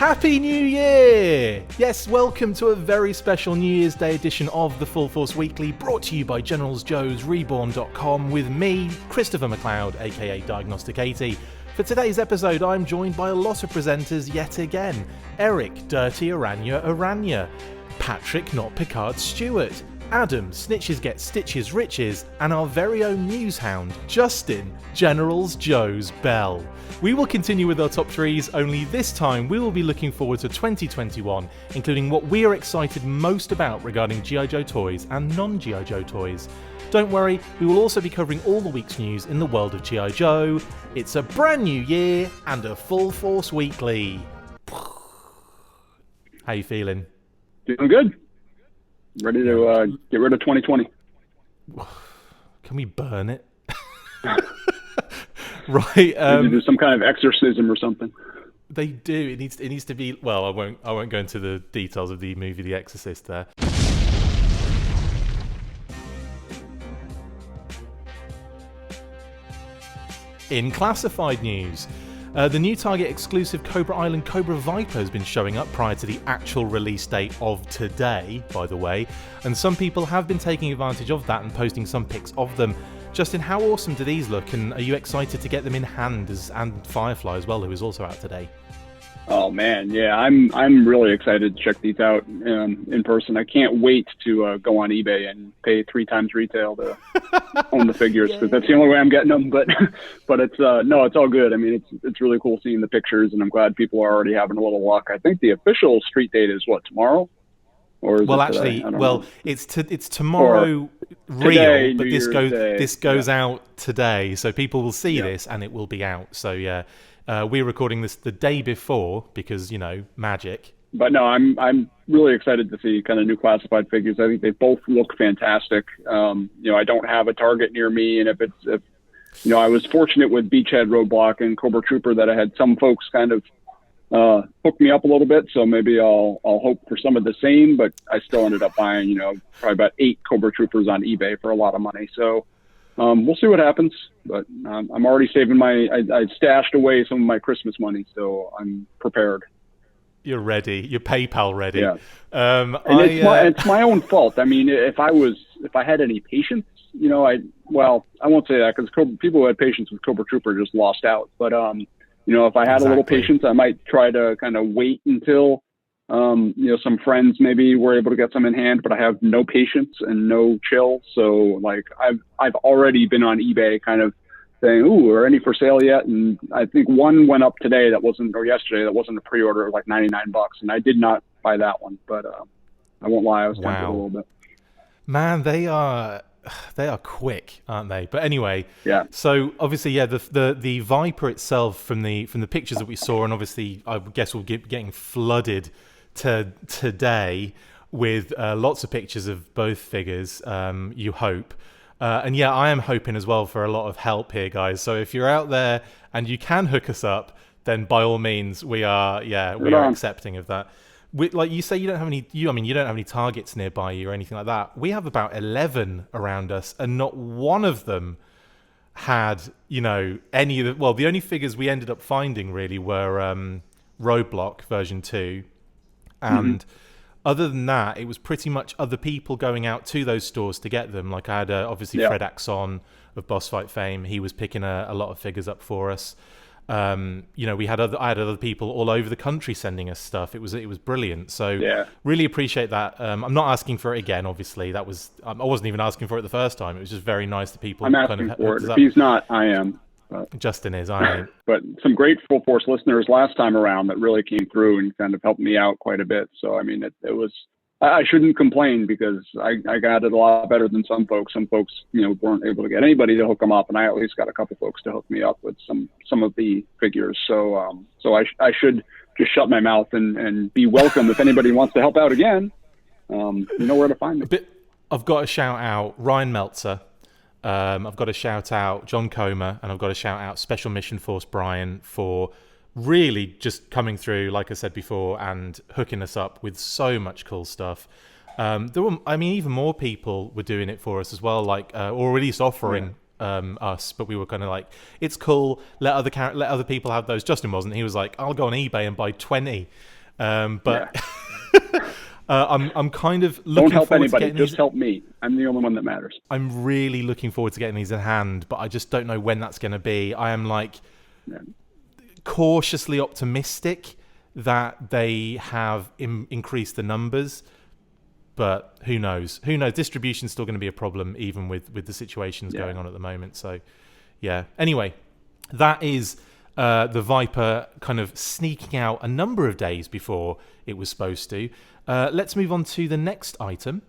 Happy New Year! Yes, welcome to a very special New Year's Day edition of the Full Force Weekly, brought to you by Generals Joe's Reborn.com with me, Christopher McLeod, AKA Diagnostik80. For today's episode, I'm joined by a lot of presenters yet again. Eric, Dirty Araña Araña, Patrick, Notpicard Stewart, Adam, Snitches Get Stitches Riches, and our very own newshound, Justin, Generals Joe's Bell. We will continue with our top threes, only this time we will be looking forward to 2021, including what we are excited most about regarding G.I. Joe toys and non-G.I. Joe toys. Don't worry, we will also be covering all the week's news in the world of G.I. Joe. It's a brand new year and a Full Force Weekly. How you feeling? Doing good. Ready to get rid of 2020. Can we burn it? Right. Do some kind of exorcism or something. They do. It needs to be. Well, I won't go into the details of the movie The Exorcist there. In classified news, the new Target exclusive Cobra Island Cobra Viper has been showing up prior to the actual release date of today, by the way, and some people have been taking advantage of that and posting some pics of them. Justin, how awesome do these look, and are you excited to get them in hand, and Firefly as well, who is also out today? Oh man, yeah, I'm really excited to check these out in person. I can't wait to go on eBay and pay 3 times retail to own the figures, because that's the only way I'm getting them. But it's no, it's all good. I mean, it's really cool seeing the pictures, and I'm glad people are already having a little luck. I think the official street date is what, tomorrow? Or is well, it actually, know. it's tomorrow today, real, but this goes out today, so people will see Yeah. this and it will be out. So yeah. We're recording this the day before because, you know, magic. But no, I'm really excited to see kind of new classified figures. I think they both look fantastic. I don't have a Target near me, and if I was fortunate with Beachhead, Roadblock, and Cobra Trooper that I had some folks kind of hook me up a little bit. So maybe I'll hope for some of the same. But I still ended up buying, probably about 8 Cobra Troopers on eBay for a lot of money. So. We'll see what happens, but I'm already saving I stashed away some of my Christmas money, so I'm prepared. You're ready. You're PayPal ready. Yeah. It's my own fault. I mean, if I had any patience, I won't say that, because people who had patience with Cobra Trooper just lost out. But, if I had a little patience, I might try to kind of wait until, some friends maybe were able to get some in hand, but I have no patience and no chill. So like I've already been on eBay kind of saying, ooh, are any for sale yet? And I think one went up today yesterday that wasn't a pre-order, like $99, and I did not buy that one, but I won't lie, I was tempted a little bit. Man, they are quick, aren't they? But anyway, yeah. So obviously, yeah, the Viper itself from the pictures that we saw, and obviously I guess we'll get getting flooded today with lots of pictures of both figures, you hope. And yeah, I am hoping as well for a lot of help here, guys. So if you're out there and you can hook us up, then by all means, we are accepting of that. Like you say, you don't have any Targets nearby you or anything like that. We have about 11 around us, and not one of them had, any of the. Well, the only figures we ended up finding really were Roadblock version 2, and other than that, it was pretty much other people going out to those stores to get them. Like I had obviously Fred Axon of Boss Fight fame. He was picking a lot of figures up for us. I had other people all over the country sending us stuff. It was brilliant. So really appreciate that. I'm not asking for it again. Obviously, I wasn't even asking for it the first time. It was just very nice that people. I'm asking for it. If he's not, I am. Justin is. I ain't. But some great Full Force listeners last time around that really came through and kind of helped me out quite a bit. So I mean, it was. I shouldn't complain, because I got it a lot better than some folks. Some folks, weren't able to get anybody to hook them up, and I at least got a couple folks to hook me up with some of the figures. So I should just shut my mouth and be welcome if anybody wants to help out again. You know where to find me. I've got to shout out Ryan Meltzer. I've got to shout out John Comer, and I've got to shout out Special Mission Force Brian for really just coming through, like I said before, and hooking us up with so much cool stuff. There were, even more people were doing it for us as well, like, or at least offering us, but we were kind of like, it's cool. Let other people have those. Justin wasn't. He was like, I'll go on eBay and buy 20. But I'm kind of looking Don't help forward anybody. to getting Just these. help me. I'm the only one that matters. I'm really looking forward to getting these in hand, but I just don't know when that's going to be. I am like cautiously optimistic that they have increased the numbers, but who knows? Who knows? Distribution's still going to be a problem, even with the situations going on at the moment. So, yeah. Anyway, that is the Viper kind of sneaking out a number of days before it was supposed to. Let's move on to the next item.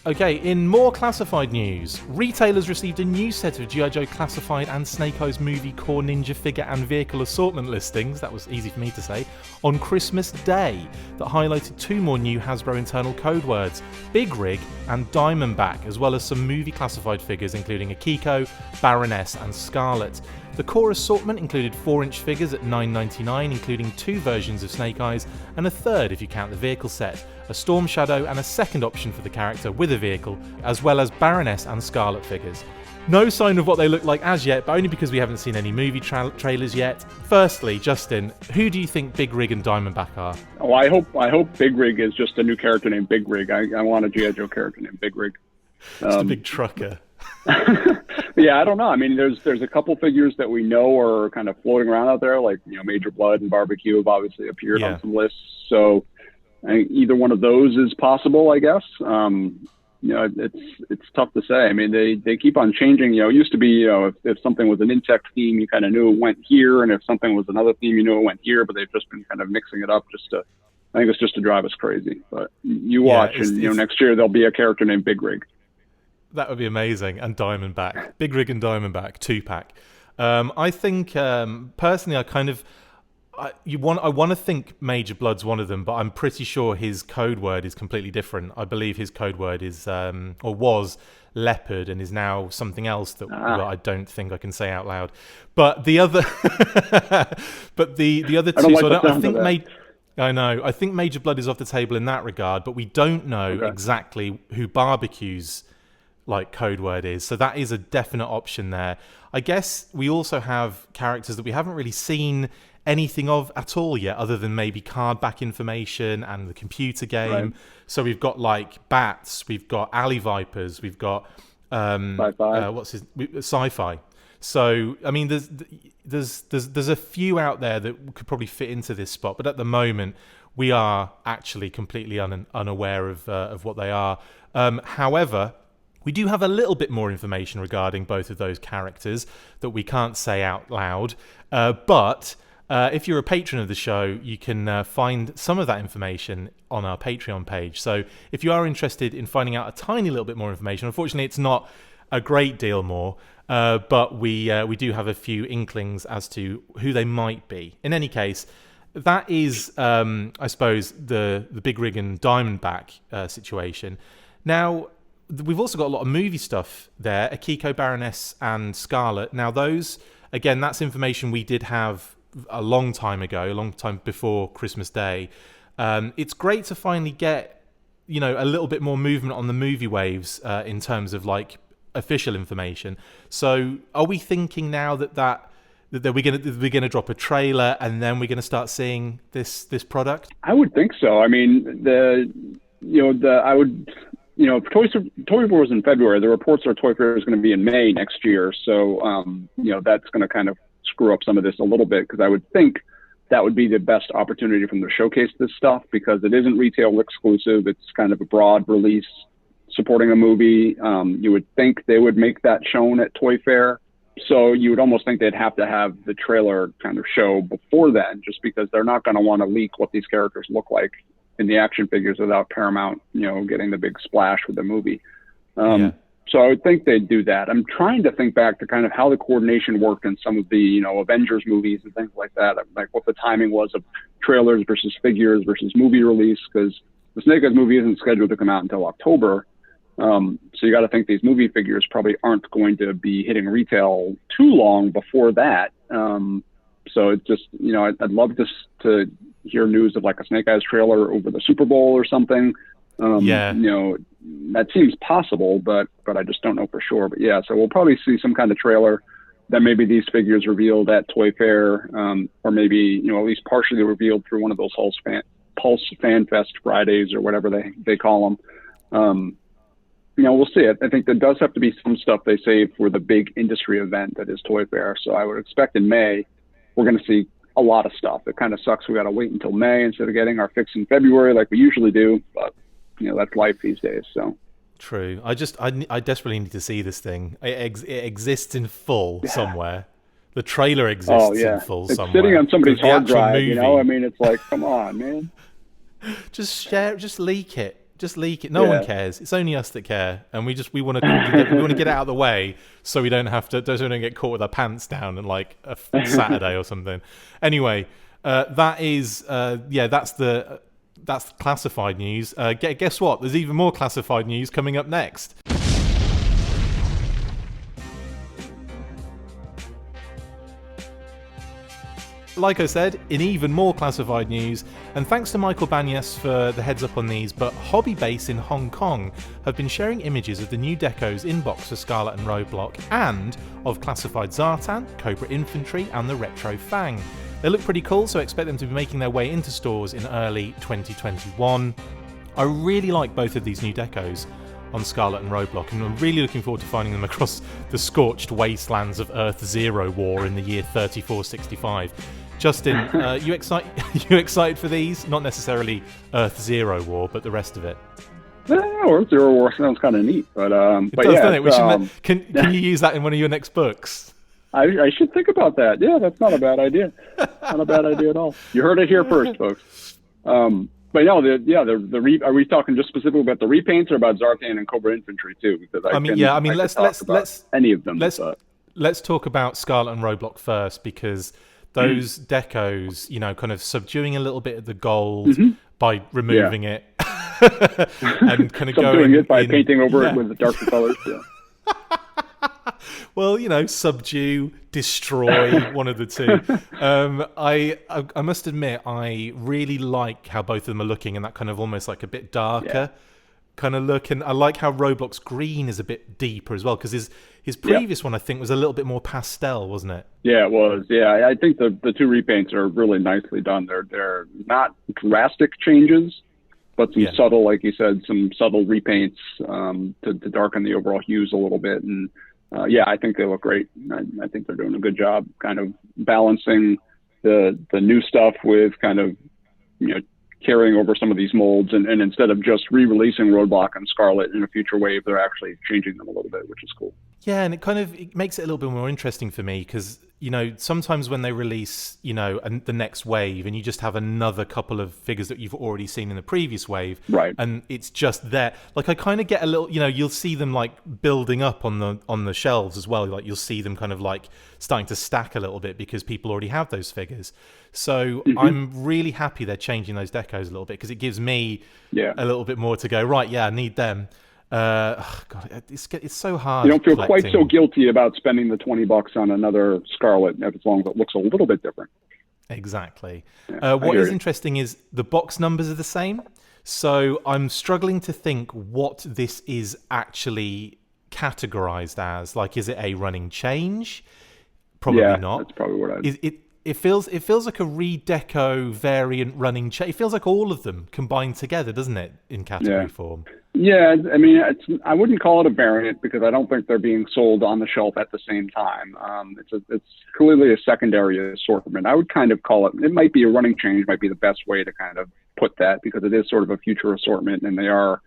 Okay, in more classified news, retailers received a new set of G.I. Joe classified and Snake Eyes movie core ninja figure and vehicle assortment listings, that was easy for me to say, on Christmas Day that highlighted 2 more new Hasbro internal code words, Big Rig and Diamondback, as well as some movie classified figures including Akiko, Baroness and Scarlet. The core assortment included 4-inch figures at $9.99, including 2 versions of Snake Eyes and a third if you count the vehicle set, a Storm Shadow and a second option for the character with a vehicle, as well as Baroness and Scarlet figures. No sign of what they look like as yet, but only because we haven't seen any movie trailers yet. Firstly, Justin, who do you think Big Rig and Diamondback are? Oh, I hope Big Rig is just a new character named Big Rig. I want a G.I. Joe character named Big Rig. Just a big trucker. Yeah, I don't know. I mean, there's a couple figures that we know are kind of floating around out there, like Major Blood and Barbecue have obviously appeared on some lists. So I think either one of those is possible, I guess. It's tough to say. I mean, they keep on changing. It used to be, if something was an insect theme, you kind of knew it went here, and if something was another theme, you knew it went here. But they've just been kind of mixing it up I think it's just to drive us crazy. But you watch, and next year there'll be a character named Big Rig. That would be amazing. And Diamondback. Big Rig and Diamondback, 2-pack. I think, personally, I want to think Major Blood's one of them, but I'm pretty sure his code word is completely different. I believe his code word is, or was, leopard, and is now something else that I don't think I can say out loud. But the other, the other two, I think Major Blood is off the table in that regard, but we don't know exactly who Barbecue's code word is, so that is a definite option there. I guess we also have characters that we haven't really seen anything of at all yet, other than maybe card back information and the computer game. Right. So we've got Bats, we've got Alley Vipers, we've got Sci-Fi. So I mean, there's a few out there that could probably fit into this spot, but at the moment we are actually completely unaware of what they are. However, we do have a little bit more information regarding both of those characters that we can't say out loud. But if you're a patron of the show, you can find some of that information on our Patreon page. So if you are interested in finding out a tiny little bit more information, unfortunately it's not a great deal more, but we do have a few inklings as to who they might be. In any case, that is, I suppose, the Big Rig and Diamondback situation. Now, we've also got a lot of movie stuff there, Akiko, Baroness, and Scarlet. Now, those, again, that's information we did have a long time ago, a long time before Christmas Day. It's great to finally get, a little bit more movement on the movie waves in terms of official information. So, are we thinking now that we're going to drop a trailer and then we're going to start seeing this product? I would think so. I mean, Toy Fair was in February. The reports are Toy Fair is going to be in May next year. So, that's going to kind of screw up some of this a little bit, because I would think that would be the best opportunity for them to showcase this stuff, because it isn't retail exclusive. It's kind of a broad release supporting a movie. You would think they would make that shown at Toy Fair. So you would almost think they'd have to have the trailer kind of show before then, just because they're not going to want to leak what these characters look like in the action figures without Paramount, getting the big splash with the movie. So I would think they'd do that. I'm trying to think back to kind of how the coordination worked in some of the, Avengers movies and things like that. Like what the timing was of trailers versus figures versus movie release, because the Snake Eyes movie isn't scheduled to come out until October. So you got to think these movie figures probably aren't going to be hitting retail too long before that. So it's just, I'd love to hear news of like a Snake Eyes trailer over the Super Bowl or something. That seems possible, but I just don't know for sure. But yeah, so we'll probably see some kind of trailer that maybe these figures revealed at Toy Fair, or maybe, at least partially revealed through one of those Pulse Fan Fest Fridays or whatever they call them. We'll see it. I think there does have to be some stuff they save for the big industry event that is Toy Fair. So I would expect in May, we're going to see a lot of stuff. It kind of sucks. We got to wait until May instead of getting our fix in February like we usually do. But, that's life these days. So true. I desperately need to see this thing. It exists in full somewhere. The trailer exists in full somewhere. It's sitting on somebody's hard drive, it's like, come on, man. Just share, just leak it. Just leak it. No one cares. It's only us that care, and we want to get it out of the way so we don't get caught with our pants down on like a Saturday or something. Anyway, that's classified news. Guess what? There's even more classified news coming up next. Like I said, in even more classified news, and thanks to Michael Banyas for the heads up on these, but Hobby Base in Hong Kong have been sharing images of the new decos in box for Scarlet and Roadblock, and of classified Zartan, Cobra Infantry, and the Retro Fang. They look pretty cool, so I expect them to be making their way into stores in early 2021. I really like both of these new decos on Scarlet and Roadblock, and I'm really looking forward to finding them across the scorched wastelands of Earth Zero War in the year 3465. Justin, you excited for these? Not necessarily Earth Zero War, but the rest of it. Earth Zero War sounds kind of neat, but it does, doesn't it? Can you use that in one of your next books? I should think about that. Yeah, that's not a bad idea. Not a bad idea at all. You heard it here first, folks. But no, are we talking just specifically about the repaints or about Zartan and Cobra Infantry too? Because let's any of them. Let's talk about Scarlet and Roadblock first, because those decos, kind of subduing a little bit of the gold by removing it, and kind of subduing it by painting over it with the darker colors. Yeah. Well, subdue, destroy, one of the two. I must admit, I really like how both of them are looking, and that kind of almost like a bit darker kind of look. And I like how Roblox green is a bit deeper as well, because his previous one, I think, was a little bit more pastel, wasn't it? Yeah, it was. Yeah, I think the two repaints are really nicely done. They're not drastic changes, but some subtle, like you said, some subtle repaints to darken the overall hues a little bit. And I think they look great. I think they're doing a good job kind of balancing the new stuff with kind of, carrying over some of these molds. And instead of just re-releasing Roadblock and Scarlet in a future wave, they're actually changing them a little bit, which is cool. Yeah, and it makes it a little bit more interesting for me, because sometimes when they release the next wave, and you just have another couple of figures that you've already seen in the previous wave, right? And it's just there. Like, I kind of get a little, you'll see them like building up on the shelves as well. Like, you'll see them kind of like starting to stack a little bit because people already have those figures. So I'm really happy they're changing those decos a little bit, because it gives me a little bit more to go, right, I need them. God, it's so hard. You don't feel quite so guilty about spending the $20 on another Scarlet, as long as it looks a little bit different. Exactly. What is interesting is the box numbers are the same. So I'm struggling to think what this is actually categorized as. Like, is it a running change? Probably not. That's probably what It feels like a redeco variant running change. It feels like all of them combined together, doesn't it, in category form? Yeah, I mean, I wouldn't call it a variant, because I don't think they're being sold on the shelf at the same time. It's clearly a secondary assortment. I would kind of call it might be a running change, might be the best way to kind of put that, because it is sort of a future assortment, and they are,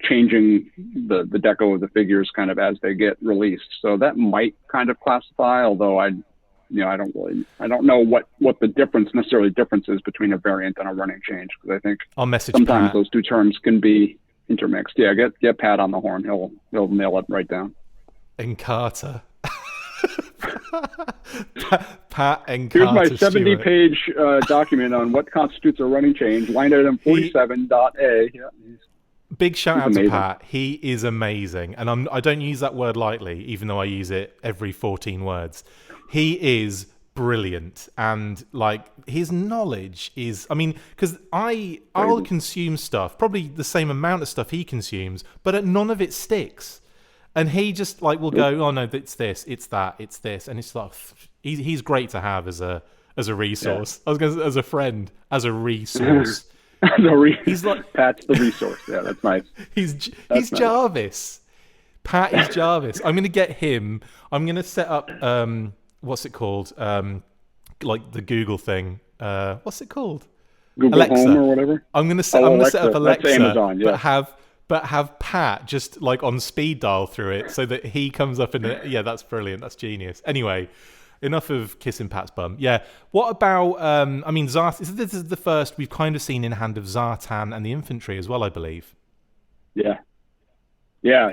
changing the deco of the figures kind of as they get released. So that might kind of classify, although I don't know what the necessarily difference is between a variant and a running change, because I think I'll message sometimes Pat. Those two terms can be intermixed. Yeah, get Pat on the horn. He'll nail it right down. And Carter. Pat and Here's Carter my 70-page document on what constitutes a running change. Line item 47.A. Yeah. Big shout out to Pat. He is amazing. And I don't use that word lightly, even though I use it every 14 words. He is brilliant, and like his knowledge is, I mean, because I'll consume stuff, probably the same amount of stuff he consumes, but none of it sticks. And he just like will go, oh no, it's this, it's that, it's this, and it's like he's great to have as a resource. I was going to say, as a friend, as a resource. He's like Pat's the resource. Yeah, that's nice. He's nice. Jarvis. Pat is Jarvis. I'm going to get him. I'm going to set up what's it called? Like the Google thing. What's it called? Google Alexa. Home or whatever. I'm going to set up Alexa, that's Amazon, yeah. but have Pat just like on speed dial through it so that he comes up in yeah, that's brilliant. That's genius. Anyway, enough of kissing Pat's bum. Yeah. What about, I mean, this is the first we've kind of seen in hand of Zartan and the infantry as well, I believe. Yeah. Yeah.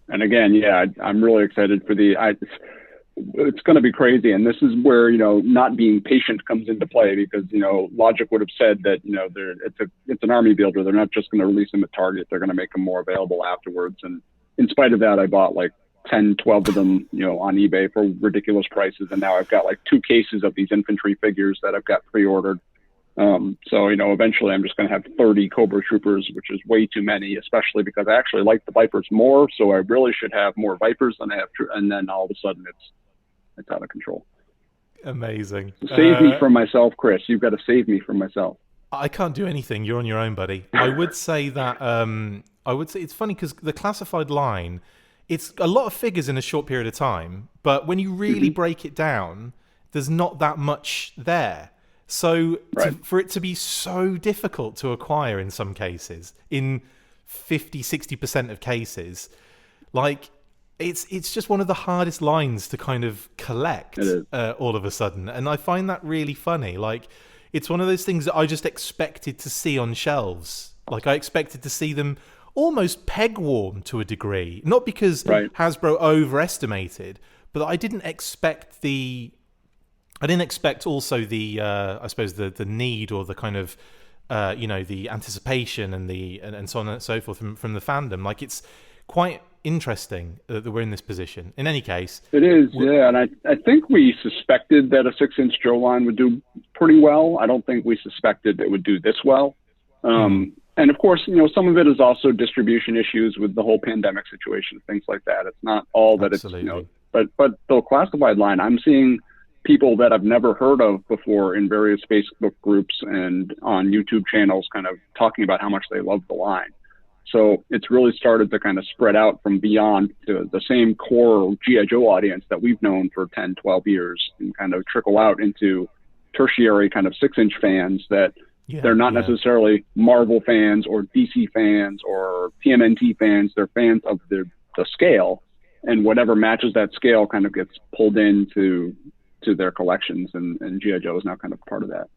And again, yeah, I'm really excited for it's going to be crazy. And this is where, not being patient comes into play, because, Logic would have said that, it's an army builder. They're not just going to release them at Target. They're going to make them more available afterwards. And in spite of that, I bought like 10, 12 of them, on eBay for ridiculous prices. And now I've got like 2 cases of these infantry figures that I've got pre-ordered. So, eventually I'm just going to have 30 Cobra Troopers, which is way too many, especially because I actually like the Vipers more. So I really should have more Vipers than I have. And then all of a sudden it's out of control. Amazing. So save me from myself, Chris. You've got to save me from myself. I can't do anything. You're on your own, buddy. I would say that, it's funny because the classified line, it's a lot of figures in a short period of time, but when you really break it down, there's not that much there. So for it to be so difficult to acquire in some cases, in 50-60% of cases, like it's just one of the hardest lines to kind of collect all of a sudden. And I find that really funny. Like, it's one of those things that I just expected to see on shelves. Like, I expected to see them almost peg warm to a degree. Not because Hasbro overestimated, but I didn't expect also the I suppose the need or the kind of the anticipation and so on and so forth from the fandom. Like, it's quite interesting that we're in this position. In any case, it is, yeah. And I think we suspected that a 6-inch Joe line would do pretty well. I don't think we suspected it would do this well. And of course, some of it is also distribution issues with the whole pandemic situation, things like that. It's not all that Absolutely. But the classified line, I'm seeing people that I've never heard of before in various Facebook groups and on YouTube channels kind of talking about how much they love the line. So it's really started to kind of spread out from beyond to the same core G.I. Joe audience that we've known for 10, 12 years and kind of trickle out into tertiary kind of 6-inch fans that they're not necessarily Marvel fans or DC fans or TMNT fans. They're fans of the scale, and whatever matches that scale kind of gets pulled into their collections, and G.I. Joe is now kind of part of that.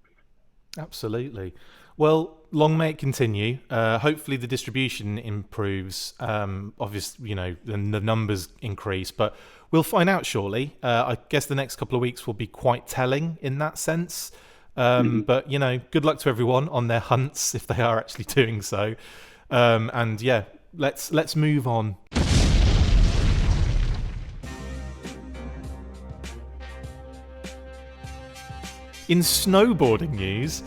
Absolutely. Well, long may it continue. Hopefully the distribution improves. Obviously, the numbers increase, but we'll find out shortly. I guess the next couple of weeks will be quite telling in that sense. But, good luck to everyone on their hunts if they are actually doing so. And yeah, let's move on. In snowboarding news,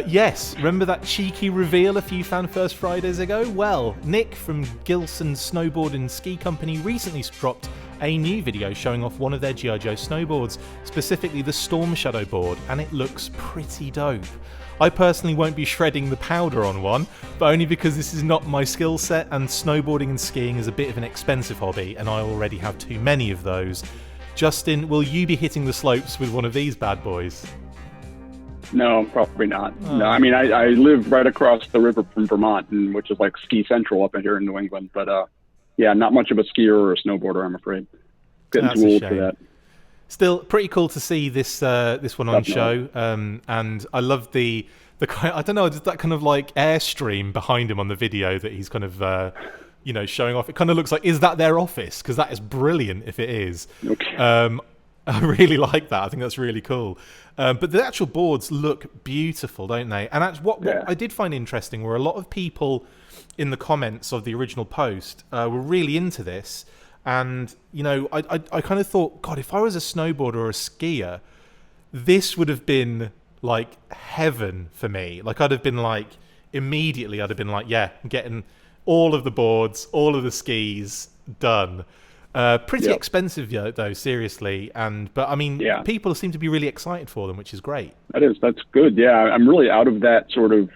yes, remember that cheeky reveal a few Fan First Fridays ago? Well, Nick from GILSON Snowboard and Ski Company recently dropped a new video showing off one of their G.I. Joe snowboards, specifically the Storm Shadow board, and it looks pretty dope. I personally won't be shredding the powder on one, but only because this is not my skill set, and snowboarding and skiing is a bit of an expensive hobby, and I already have too many of those. Justin, will you be hitting the slopes with one of these bad boys? No, probably not. Oh. No, I mean, I live right across the river from Vermont, which is like ski central up here in New England. But yeah, not much of a skier or a snowboarder, I'm afraid. Getting too old for that. Still, pretty cool to see this one on show. And I love the I don't know, just that kind of like airstream behind him on the video that he's kind of showing off. It kind of looks like, is that their office? Because that is brilliant if it is. Okay. I really like that. I think that's really cool. But the actual boards look beautiful, don't they? And that's what I did find interesting were a lot of people in the comments of the original post were really into this. And, you know, I kind of thought, God, if I was a snowboarder or a skier, this would have been like heaven for me. Like I'd have been like, immediately I'd have been like, yeah, I'm getting all of the boards, all of the skis done. Pretty expensive though, seriously. But I mean, people seem to be really excited for them, which is great. That's good. Yeah, I'm really out of that sort of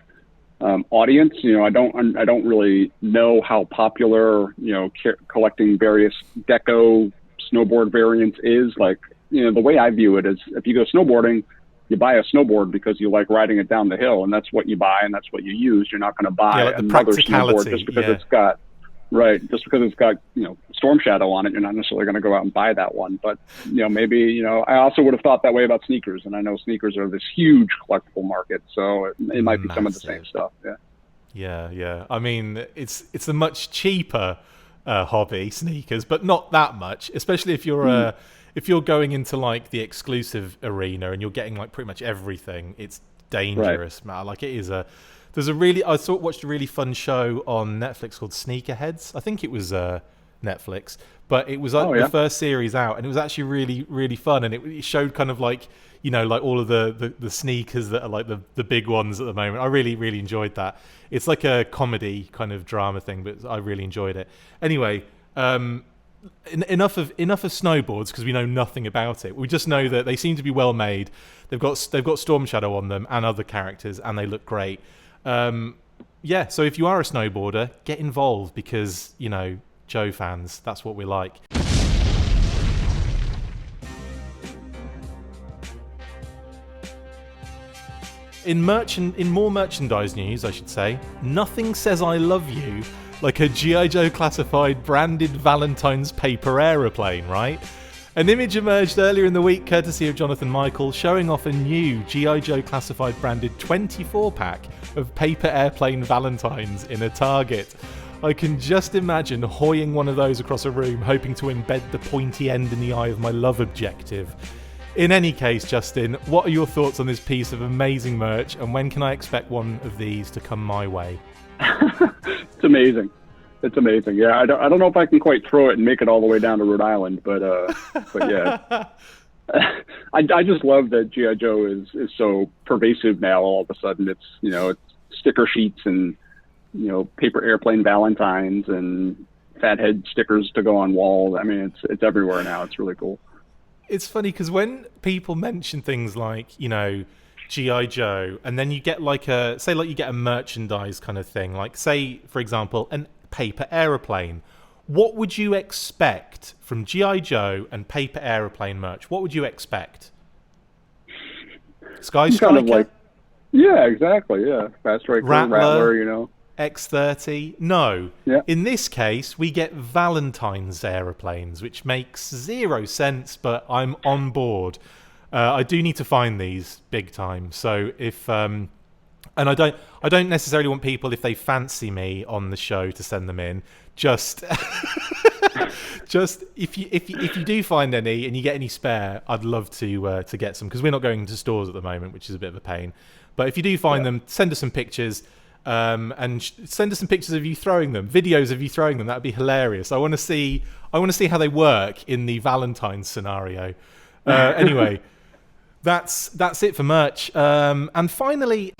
audience. You know, I don't really know how popular, you know, collecting various deco snowboard variants is. Like, you know, the way I view it is, if you go snowboarding, you buy a snowboard because you like riding it down the hill, and that's what you buy and that's what you use. You're not going to buy like another snowboard just because it's got you know, Storm Shadow on it. You're not necessarily going to go out and buy that one. But, you know, maybe, you know, I also would have thought that way about sneakers, and I know sneakers are this huge collectible market, so it might be some of the same stuff. Yeah. I mean, it's a much cheaper hobby, sneakers, but not that much, especially if you're if you're going into like the exclusive arena and you're getting like pretty much everything. It's dangerous, man. Like it is I watched a really fun show on Netflix called Sneakerheads. I think it was Netflix, but it was like the first series out, and it was actually really, really fun. And it showed kind of like, you know, like all of the sneakers that are like the big ones at the moment. I really, really enjoyed that. It's like a comedy kind of drama thing, but I really enjoyed it. Anyway, enough of snowboards, because we know nothing about it. We just know that they seem to be well made. They've got Storm Shadow on them and other characters, and they look great. So if you are a snowboarder, get involved, because, you know, Joe fans, that's what we like. In more merchandise news, I should say, nothing says I love you like a G.I. Joe classified branded Valentine's paper aeroplane, right? An image emerged earlier in the week, courtesy of Jonathan Michael, showing off a new G.I. Joe classified branded 24-pack of paper airplane Valentines in a Target. I can just imagine hoying one of those across a room, hoping to embed the pointy end in the eye of my love objective. In any case, Justin, what are your thoughts on this piece of amazing merch, and when can I expect one of these to come my way? It's amazing. It's amazing. Yeah, I don't know if I can quite throw it and make it all the way down to Rhode Island, but yeah. I just love that G.I. Joe is so pervasive now. All of a sudden, it's, you know, it's sticker sheets and, you know, paper airplane Valentines and fathead stickers to go on walls. I mean, it's everywhere now. It's really cool. It's funny because when people mention things like, you know, G.I. Joe, and then you get like you get a merchandise kind of thing, like say, for example, an paper aeroplane. What would you expect from G.I. Joe and paper aeroplane merch? What would you expect? Sky Striker? Kind of like, yeah, exactly, yeah. Fast Striker, Rattler, you know. X30. No. Yeah. In this case, we get Valentine's aeroplanes, which makes 0 sense, but I'm on board. I do need to find these big time. So if and I don't necessarily want people, if they fancy me on the show, to send them in. Just if you do find any and you get any spare, I'd love to get some, because we're not going to stores at the moment, which is a bit of a pain. But if you do find them, send us some pictures. And send us some pictures of you throwing them, videos of you throwing them. That'd be hilarious. I want to see how they work in the Valentine's scenario. Anyway, that's it for merch. And finally,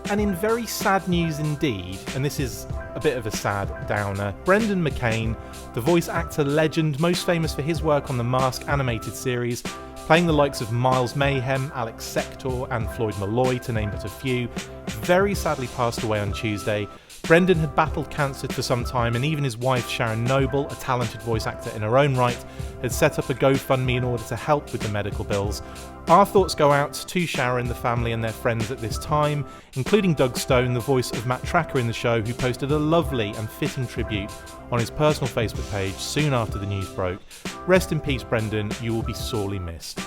and in very sad news indeed, and this is a bit of a sad downer, Brendan McCain, the voice actor legend most famous for his work on the Mask animated series, playing the likes of Miles Mayhem, Alex Sector and Floyd Malloy, to name but a few, very sadly passed away on Tuesday. Brendan had battled cancer for some time, and even his wife Sharon Noble, a talented voice actor in her own right, had set up a GoFundMe in order to help with the medical bills. Our thoughts go out to Sharon, the family and their friends at this time, including Doug Stone, the voice of Matt Tracker in the show, who posted a lovely and fitting tribute on his personal Facebook page soon after the news broke. Rest in peace, Brendan, you will be sorely missed.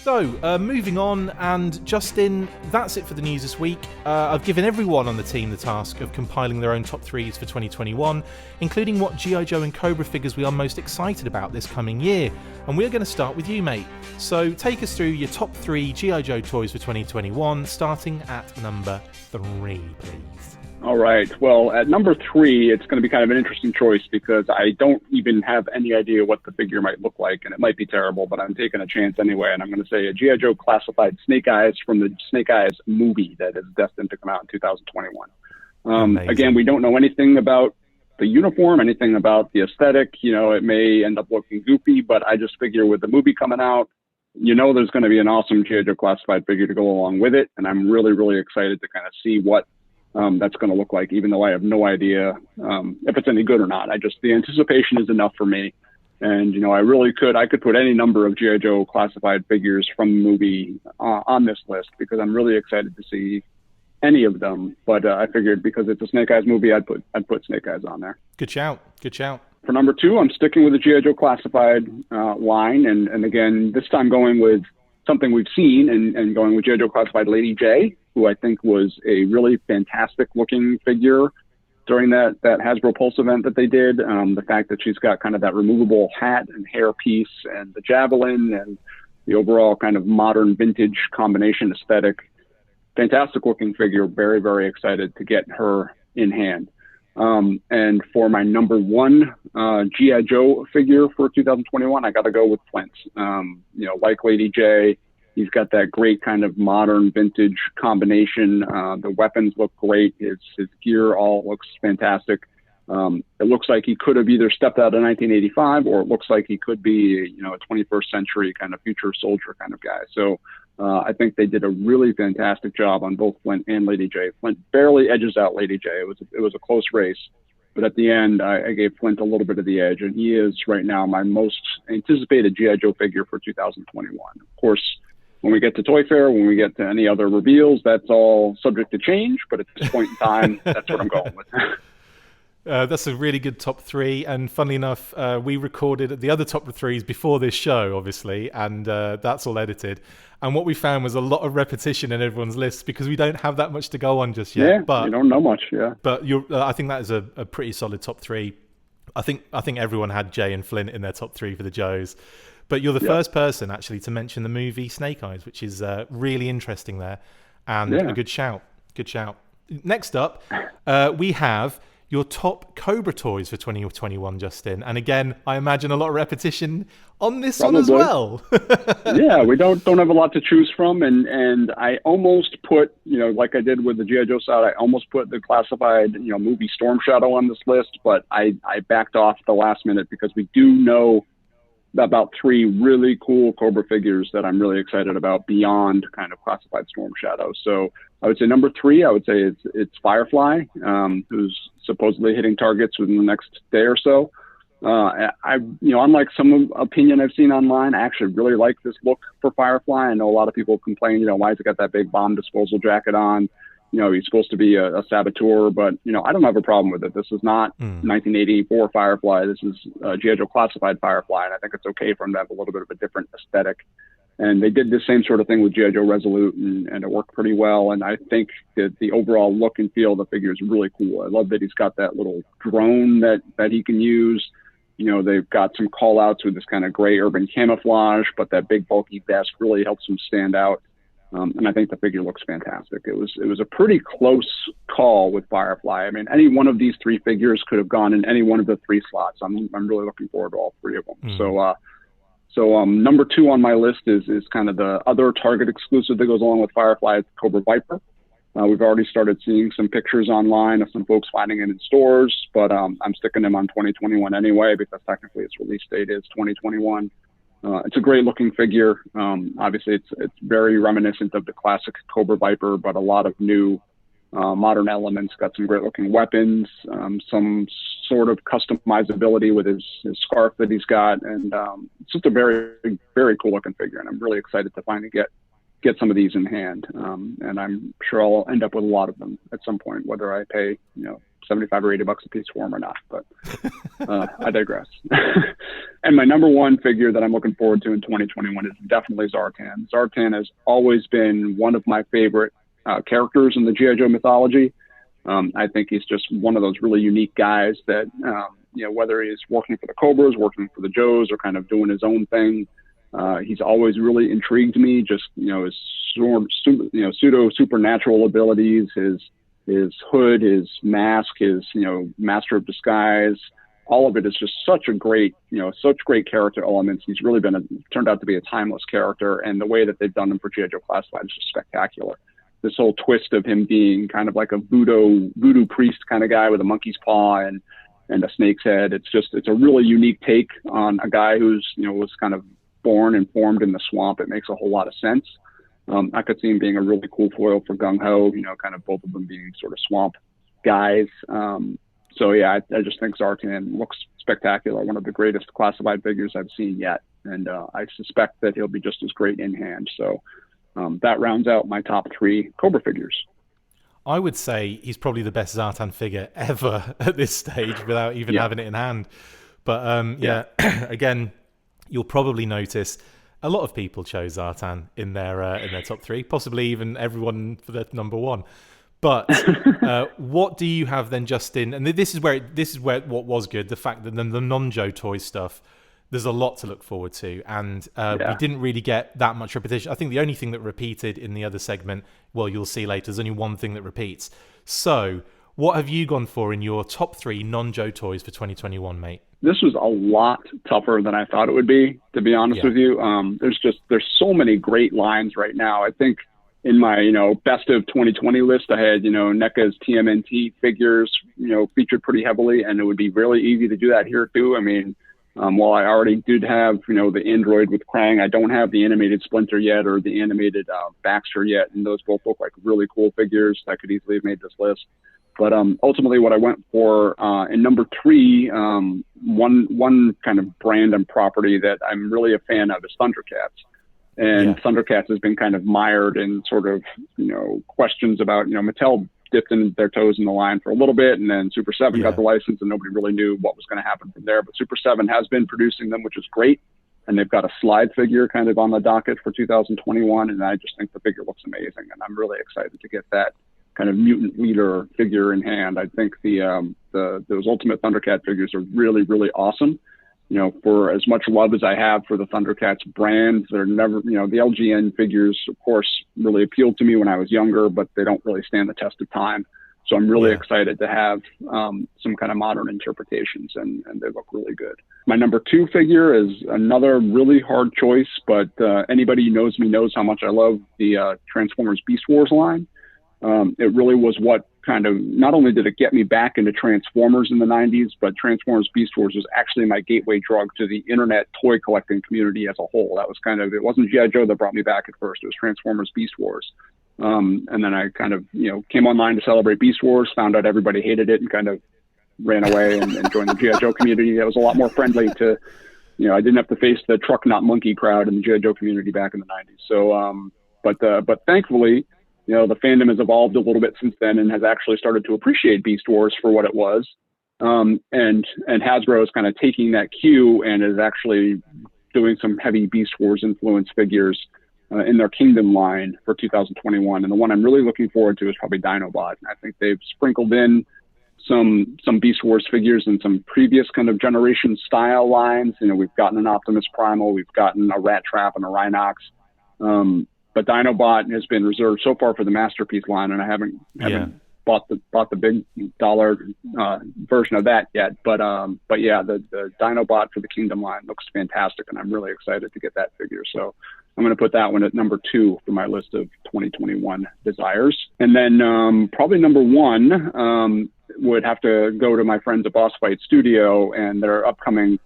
So, moving on, and Justin, that's it for the news this week. I've given everyone on the team the task of compiling their own top threes for 2021, including what G.I. Joe and Cobra figures we are most excited about this coming year. And we're going to start with you, mate. So take us through your top 3 G.I. Joe toys for 2021, starting at number 3, please. All right. Well, at number 3, it's going to be kind of an interesting choice because I don't even have any idea what the figure might look like, and it might be terrible, but I'm taking a chance anyway, and I'm going to say a G.I. Joe classified Snake Eyes from the Snake Eyes movie that is destined to come out in 2021. Again, we don't know anything about the uniform, anything about the aesthetic. You know, it may end up looking goofy, but I just figure with the movie coming out, you know, there's going to be an awesome G.I. Joe classified figure to go along with it, and I'm really, really excited to kind of see what that's going to look like, even though I have no idea if it's any good or not. The anticipation is enough for me. And, you know, I could put any number of G.I. Joe classified figures from the movie on this list because I'm really excited to see any of them. But I figured because it's a Snake Eyes movie, I'd put Snake Eyes on there. Good shout. Good shout. For number 2, I'm sticking with the G.I. Joe classified line. And again, this time going with something we've seen and going with G.I. Joe classified Lady J, who I think was a really fantastic looking figure during that Hasbro Pulse event that they did. The fact that she's got kind of that removable hat and hair piece and the javelin and the overall kind of modern vintage combination aesthetic. Fantastic looking figure. Very, very excited to get her in hand. And for my number 1 G.I. Joe figure for 2021, I got to go with Flint. You know, like Lady J, he's got that great kind of modern vintage combination. The weapons look great. His gear all looks fantastic. It looks like he could have either stepped out of 1985 or it looks like he could be, you know, a 21st century kind of future soldier kind of guy. So I think they did a really fantastic job on both Flint and Lady J. Flint barely edges out Lady J. It was a close race. But at the end, I gave Flint a little bit of the edge, and he is right now my most anticipated G.I. Joe figure for 2021. Of course, when we get to Toy Fair, when we get to any other reveals, that's all subject to change. But at this point in time, that's what I'm going with. That's a really good top 3. And funnily enough, we recorded the other top 3s before this show, obviously, and that's all edited. And what we found was a lot of repetition in everyone's lists because we don't have that much to go on just yet. Yeah, but you don't know much, yeah. But I think that is a pretty solid top 3. I think everyone had Jay and Flint in their top 3 for the Joes. But you're the first person, actually, to mention the movie Snake Eyes, which is really interesting there. And a good shout. Good shout. Next up, we have your top Cobra toys for 2021, Justin. And again, I imagine a lot of repetition on this one as well. Yeah, we don't have a lot to choose from. And I almost put, you know, like I did with the G.I. Joe side, I almost put the classified, you know, movie Storm Shadow on this list. But I backed off at the last minute because we do know about 3 really cool Cobra figures that I'm really excited about beyond kind of classified Storm Shadow. So I would say number 3, I would say it's Firefly, who's supposedly hitting targets within the next day or so. Unlike some opinion I've seen online, I actually really like this look for Firefly. I know a lot of people complain, you know, why has it got that big bomb disposal jacket on? You know, he's supposed to be a saboteur, but, you know, I don't have a problem with it. This is not 1984 Firefly. This is G.I. Joe classified Firefly, and I think it's okay for him to have a little bit of a different aesthetic. And they did the same sort of thing with G.I. Joe Resolute, and it worked pretty well. And I think that the overall look and feel of the figure is really cool. I love that he's got that little drone that he can use. You know, they've got some call-outs with this kind of gray urban camouflage, but that big bulky vest really helps him stand out. And I think the figure looks fantastic. It was a pretty close call with Firefly. I mean, any one of these 3 figures could have gone in any one of the 3 slots. I'm really looking forward to all 3 of them. So number 2 on my list is kind of the other Target exclusive that goes along with Firefly. It's Cobra Viper. We've already started seeing some pictures online of some folks finding it in stores, but I'm sticking them on 2021 anyway because technically its release date is 2021. It's a great looking figure. Obviously, it's very reminiscent of the classic Cobra Viper, but a lot of new modern elements. Got some great looking weapons, some sort of customizability with his scarf that he's got, and it's just a very, very cool looking figure. And I'm really excited to finally get some of these in hand. And I'm sure I'll end up with a lot of them at some point, whether I pay, you know, $75 or $80 a piece for them or not. But I digress. And my number one figure that I'm looking forward to in 2021 is definitely Zartan. Zartan has always been one of my favorite characters in the G.I. Joe mythology. I think he's just one of those really unique guys that, whether he's working for the Cobras, working for the Joes, or kind of doing his own thing, he's always really intrigued me. Just, his pseudo supernatural abilities, his hood, his mask, his, master of disguise. All of it is just such great character elements. He's really turned out to be a timeless character, and the way that they've done him for G.I. Joe Classified is just spectacular. This whole twist of him being kind of like a voodoo priest kind of guy with a monkey's paw and a snake's head. It's a really unique take on a guy who's, was kind of born and formed in the swamp. It makes a whole lot of sense. I could see him being a really cool foil for Gung Ho, kind of both of them being sort of swamp guys. I just think Zartan looks spectacular. One of the greatest classified figures I've seen yet. And I suspect that he'll be just as great in hand. So that rounds out my top 3 Cobra figures. I would say he's probably the best Zartan figure ever at this stage without even having it in hand. But again, you'll probably notice a lot of people chose Zartan in their top 3, possibly even everyone for their number 1. But what do you have then, Justin? And this is where what was good, the fact that the non-Joe toy stuff, there's a lot to look forward to, and we didn't really get that much repetition. I think the only thing that repeated in the other segment, well, you'll see later, there's only one thing that repeats. So what have you gone for in your top 3 non-Joe toys for 2021, mate? This was a lot tougher than I thought it would be, to be honest with you. There's so many great lines right now. I think in my, best of 2020 list, I had, NECA's TMNT figures, featured pretty heavily, and it would be really easy to do that here too. I mean, while I already did have, the Android with Krang, I don't have the animated Splinter yet or the animated Baxter yet, and those both look like really cool figures that could easily have made this list. But ultimately, what I went for in number 3, one kind of brand and property that I'm really a fan of is Thundercats. And Thundercats has been kind of mired in sort of, questions about, Mattel dipped in their toes in the line for a little bit, and then Super 7 got the license, and nobody really knew what was going to happen from there. But Super 7 has been producing them, which is great. And they've got a slide figure kind of on the docket for 2021. And I just think the figure looks amazing. And I'm really excited to get that kind of mutant leader figure in hand. I think those Ultimate Thundercat figures are really, really awesome. For as much love as I have for the Thundercats brand, they're never, the LGN figures, of course, really appealed to me when I was younger, but they don't really stand the test of time. So I'm really excited to have some kind of modern interpretations, and they look really good. My number 2 figure is another really hard choice, but anybody who knows me knows how much I love the Transformers Beast Wars line. It really was what kind of, not only did it get me back into Transformers in the 90s, but Transformers Beast Wars was actually my gateway drug to the internet toy collecting community as a whole. That was kind of, it wasn't G.I. Joe that brought me back at first. It was Transformers Beast Wars. And then I kind of, came online to celebrate Beast Wars, found out everybody hated it, and kind of ran away and joined the G.I. Joe community. That was a lot more friendly to, I didn't have to face the truck not monkey crowd in the G.I. Joe community back in the 90s. So, but thankfully, the fandom has evolved a little bit since then and has actually started to appreciate Beast Wars for what it was. And Hasbro is kind of taking that cue and is actually doing some heavy Beast Wars influence figures in their Kingdom line for 2021. And the one I'm really looking forward to is probably Dinobot. I think they've sprinkled in some Beast Wars figures in some previous kind of generation style lines. We've gotten an Optimus Primal, we've gotten a Rat Trap and a Rhinox. But Dinobot has been reserved so far for the Masterpiece line, and I haven't bought the big dollar version of that yet. But yeah, the Dinobot for the Kingdom line looks fantastic, and I'm really excited to get that figure. So I'm going to put that one at number 2 for my list of 2021 desires. And then probably number 1 would have to go to my friends at Boss Fight Studio and their upcoming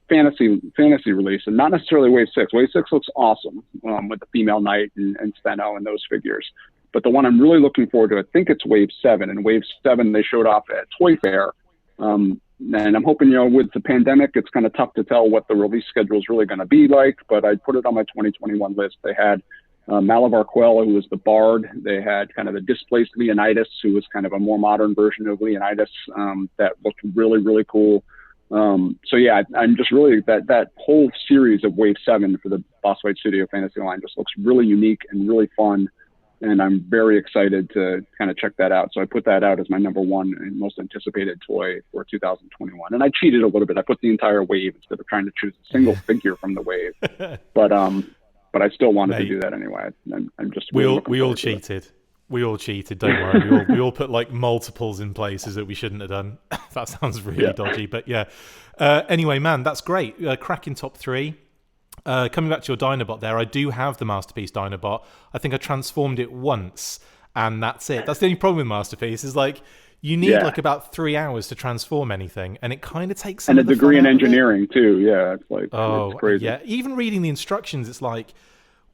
fantasy release, and not necessarily Wave 6. Wave 6 looks awesome with the Female Knight and Steno and those figures. But the one I'm really looking forward to, I think it's Wave 7. And Wave 7 they showed off at Toy Fair. And I'm hoping, with the pandemic, it's kind of tough to tell what the release schedule is really going to be like, but I put it on my 2021 list. They had Malabar Quell, who was the Bard. They had kind of the displaced Leonidas, who was kind of a more modern version of Leonidas that looked really, really cool. So yeah, I'm just really that whole series of Wave 7 for the Boss Fight Studio Fantasy line just looks really unique and really fun. And I'm very excited to kind of check that out. So I put that out as my number one and most anticipated toy for 2021. And I cheated a little bit. I put the entire wave instead of trying to choose a single figure from the wave. But I still wanted to do that anyway. I'm just we all cheated. We all cheated. Don't worry. We all put like multiples in places that we shouldn't have done. That sounds really dodgy, but yeah. Anyway, man, that's great. Cracking top 3. Coming back to your Dinobot there, I do have the Masterpiece Dinobot. I think I transformed it once, and that's it. That's the only problem with Masterpiece is like you need like about 3 hours to transform anything, and it kind of takes some and a degree in engineering too. Yeah, it's like it's crazy. Yeah, even reading the instructions, it's like,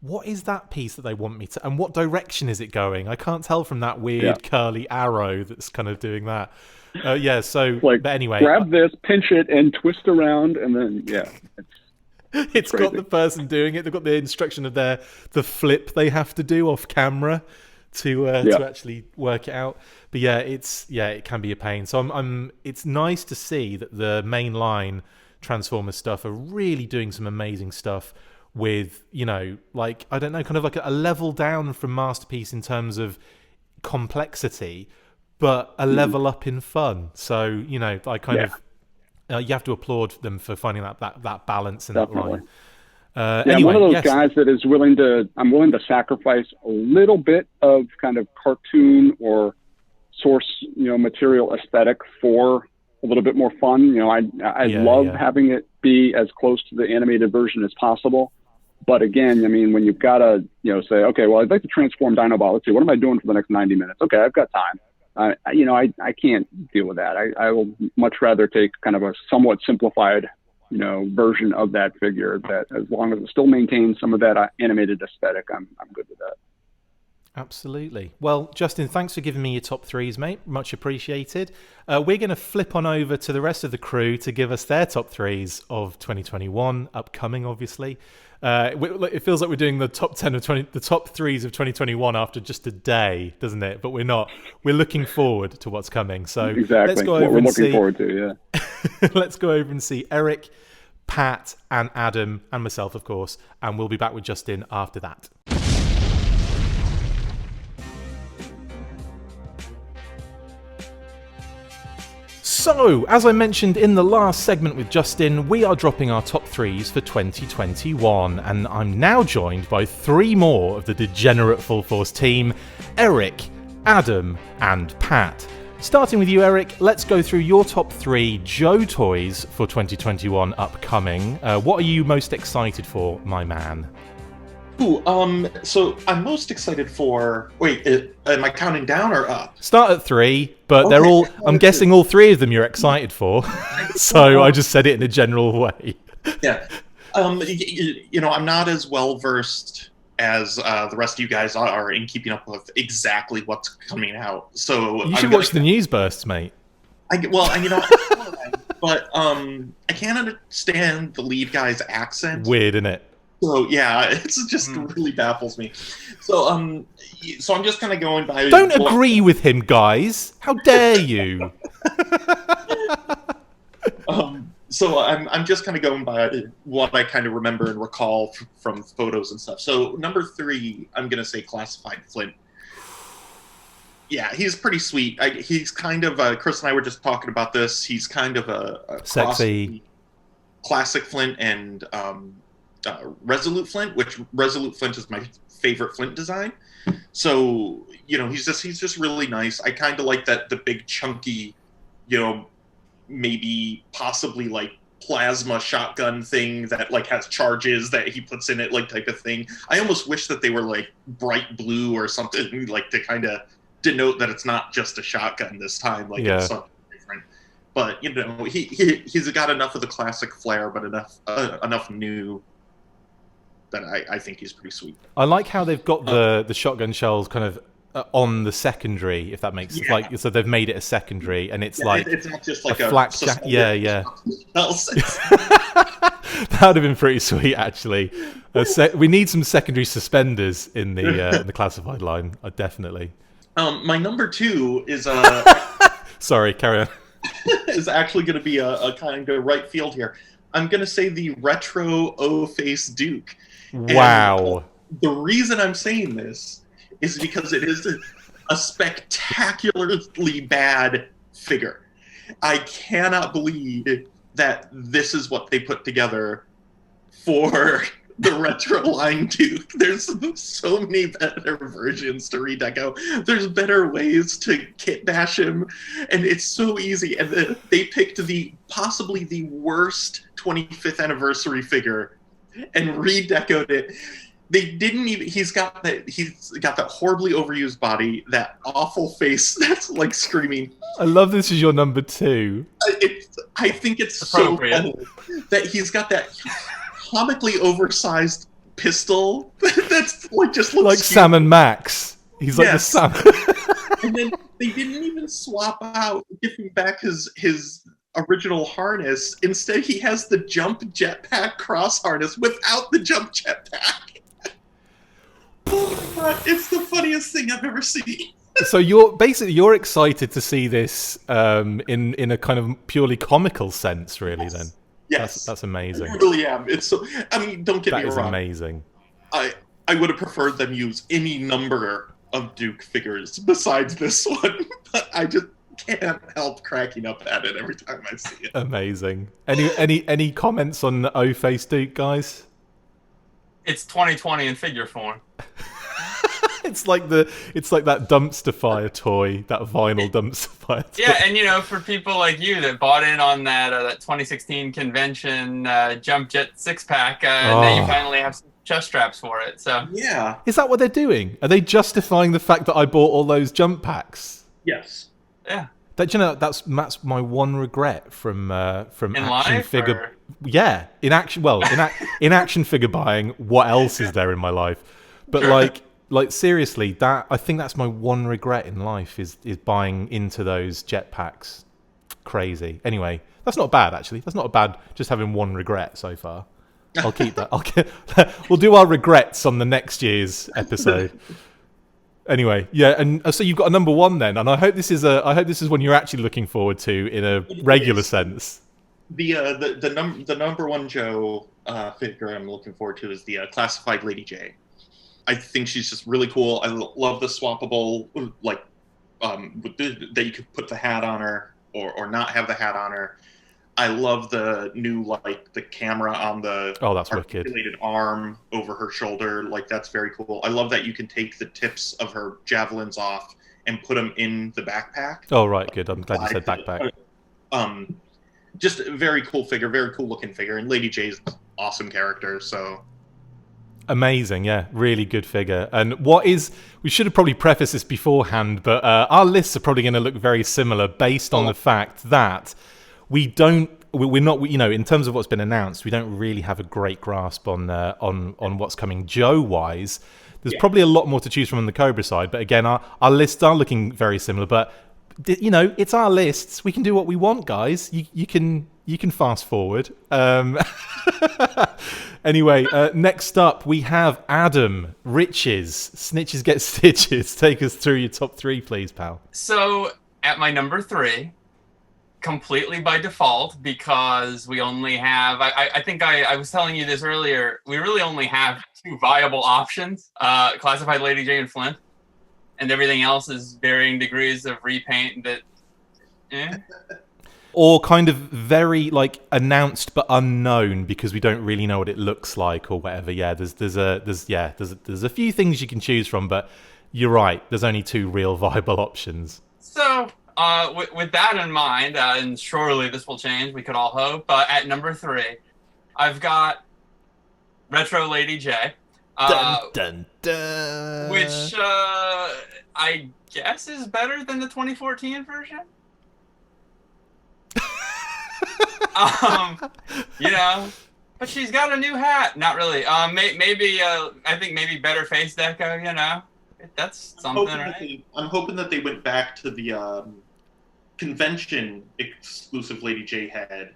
what is that piece that they want me to, and what direction is it going? I can't tell from that weird curly arrow that's kind of doing that. So like, but anyway, grab this, pinch it, and twist around, and then it's got the person doing it. They've got the instruction of the flip they have to do off camera to actually work it out. But it can be a pain. So it's nice to see that the mainline Transformers stuff are really doing some amazing stuff with, like, I don't know, kind of like a level down from Masterpiece in terms of complexity, but a level up in fun. So, I kind of you have to applaud them for finding that balance in that line. Anyway, I'm one of those guys that is willing to sacrifice a little bit of kind of cartoon or source, material aesthetic for a little bit more fun. I love having it be as close to the animated version as possible. But again, I mean, when you've got to, say, okay, well, I'd like to transform Dinobot. Let's see, what am I doing for the next 90 minutes? Okay, I've got time. I can't deal with that. I will much rather take kind of a somewhat simplified, version of that figure. That as long as it still maintains some of that animated aesthetic, I'm good with that. Absolutely. Well, Justin, thanks for giving me your top 3s, mate. Much appreciated. We're going to flip on over to the rest of the crew to give us their top 3s of 2021, upcoming, obviously. It feels like we're doing the top 10 of the top 3s of 2021 after just a day, doesn't it? But we're not. We're looking forward to what's coming. So exactly. Let's go over forward to, let's go over and see Eric, Pat, and Adam, and myself, of course. And we'll be back with Justin after that. So, as I mentioned in the last segment with Justin, we are dropping our top 3s for 2021, and I'm now joined by 3 more of the degenerate Full Force team, Eric, Adam, and Pat. Starting with you, Eric, let's go through your top 3 Joe toys for 2021 upcoming. What are you most excited for, my man? So I'm most excited for... Wait, am I counting down or up? Start at 3, but they're all... I'm guessing all 3 of them you're excited for. So I just said it in a general way. Yeah. I'm not as well-versed as the rest of you guys are in keeping up with exactly what's coming out. So you should watch the news bursts, mate. But I can't understand the lead guy's accent. Weird, isn't it? So yeah, it's just really baffles me. So I'm just kind of going by. Don't agree with him, guys. How dare you? So I'm just kind of going by what I kind of remember and recall from photos and stuff. So number 3, I'm gonna say Classified Flint. Yeah, he's pretty sweet. He's kind of Chris and I were just talking about this. He's kind of a sexy Classic Flint and Resolute Flint, which Resolute Flint is my favorite Flint design. So he's just really nice. I kind of like the big chunky, maybe possibly like plasma shotgun thing that like has charges that he puts in it, like type of thing. I almost wish that they were like bright blue or something, like to kind of denote that it's not just a shotgun this time, like it's something different. But he's got enough of the classic flair, but enough new that I think he's pretty sweet. I like how they've got the shotgun shells kind of on the secondary, if that makes sense. Like, so they've made it a secondary, and it's like it's not just like a flak jacket. Yeah. That would have been pretty sweet, actually. We need some secondary suspenders in the classified line, definitely. My number 2 is Sorry, carry on. is actually going to be a kind of right field here. I'm going to say the retro O-face Duke. Wow. And the reason I'm saying this is because it is a spectacularly bad figure. I cannot believe that this is what they put together for the retro line Duke. There's so many better versions to redeco. There's better ways to kit bash him, and it's so easy. And they picked possibly the worst 25th anniversary figure and redecoed it. They didn't even. He's got that horribly overused body, that awful face that's like screaming. I love this is your number 2. I think it's so funny that he's got that comically oversized pistol that's like just looks like cute. Sam and Max. He's like the Sam. And then they didn't even swap out, give him back his original harness. Instead, he has the jump jetpack cross harness without the jump jetpack. It's the funniest thing I've ever seen. So you're excited to see this in a kind of purely comical sense, really? Then yes, that's amazing. I really am. It's so. I mean, don't get me wrong. That is amazing. I would have preferred them use any number of Duke figures besides this one, but I just can't help cracking up at it every time I see it. Amazing. Any comments on the O-Face Duke, guys? It's 2020 in figure form. It's like that dumpster fire toy, that vinyl dumpster fire toy. Yeah, and for people like you that bought in on that 2016 convention Jump Jet 6-pack, and now you finally have some chest straps for it. So yeah, is that what they're doing? Are they justifying the fact that I bought all those jump packs? Yes. Yeah. That's my one regret from in action figure. Or? Yeah, in action. Well, in action figure buying, what else is there in my life? But Sure. like seriously, I think that's my one regret in life is buying into those jetpacks. Crazy. Anyway, that's not bad actually. That's not bad. Just having one regret so far. I'll keep that. We'll do our regrets on the next year's episode. Anyway, yeah, and so you've got a number 1 then, and I hope this is one you're actually looking forward to in a regular sense. The number 1 Joe figure I'm looking forward to is the classified Lady J. I think she's just really cool. I love the swappable, that you could put the hat on her or not have the hat on her. I love the new, the camera on the that's wicked. Articulated arm over her shoulder. That's very cool. I love that you can take the tips of her javelins off and put them in the backpack. Oh, right, good. I'm glad you said backpack. Just a very cool figure, very cool looking figure. And Lady J's an awesome character, so... Amazing, yeah, really good figure. And we should have probably prefaced this beforehand, but our lists are probably going to look very similar based on the fact that we're not, in terms of what's been announced, we don't really have a great grasp on what's coming Joe-wise. There's probably a lot more to choose from on the Cobra side, but again, our lists are looking very similar. But it's our lists. We can do what we want, guys. You can fast forward. Anyway, next up we have Adam Riches. Snitches Get Stitches. Take us through your top 3, please, pal. So at my number 3. Completely by default, because we only have, I think I was telling you this earlier, we really only have 2 viable options, classified Lady J and Flint, and everything else is varying degrees of repaint that, Or kind of very, announced but unknown because we don't really know what it looks like or whatever. Yeah, there's a few things you can choose from, but you're right, there's only 2 real viable options. So... with that in mind, and surely this will change, we could all hope, at number 3, I've got Retro Lady J. Dun, dun, dun. Which I guess is better than the 2014 version. But she's got a new hat. Not really. Maybe I think maybe better face deco. That's something, right? I'm hoping that they went back to the convention exclusive Lady J had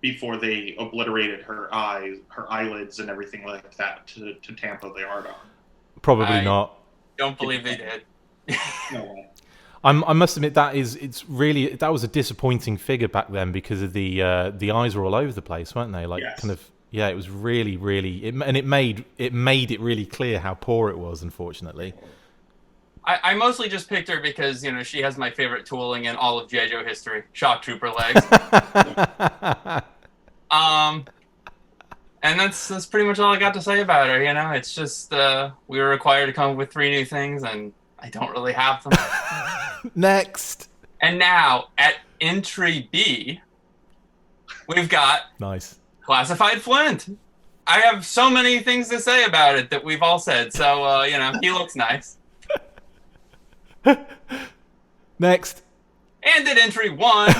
before they obliterated her eyelids and everything like that to tamper the art on. Probably not. Don't believe they did. No way. I must admit that was a disappointing figure back then because of the eyes were all over the place, weren't they? Like Yes. kind of it was really it made it really clear how poor it was, unfortunately. I mostly just picked her because she has my favorite tooling in all of G.I. Joe history, shock trooper legs. And that's pretty much all I got to say about her. It's just we were required to come up with 3 new things, and I don't really have them. Next. And now at entry B, we've got Nice Classified Flint. I have so many things to say about it that we've all said. So he looks nice. Next. And at entry 1.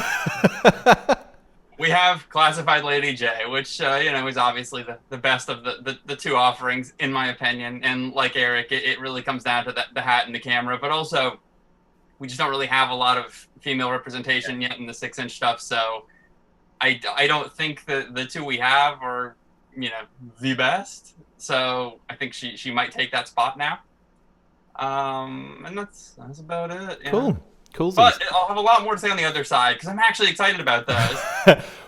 We have Classified Lady J, which, is obviously the best of the 2 offerings, in my opinion. And like Eric, it really comes down to the hat and the camera. But also, we just don't really have a lot of female representation yet in the 6-inch stuff. So I don't think the 2 we have are, the best. So I think she might take that spot now. And that's about it. Cool. Cool. But I'll have a lot more to say on the other side because I'm actually excited about those.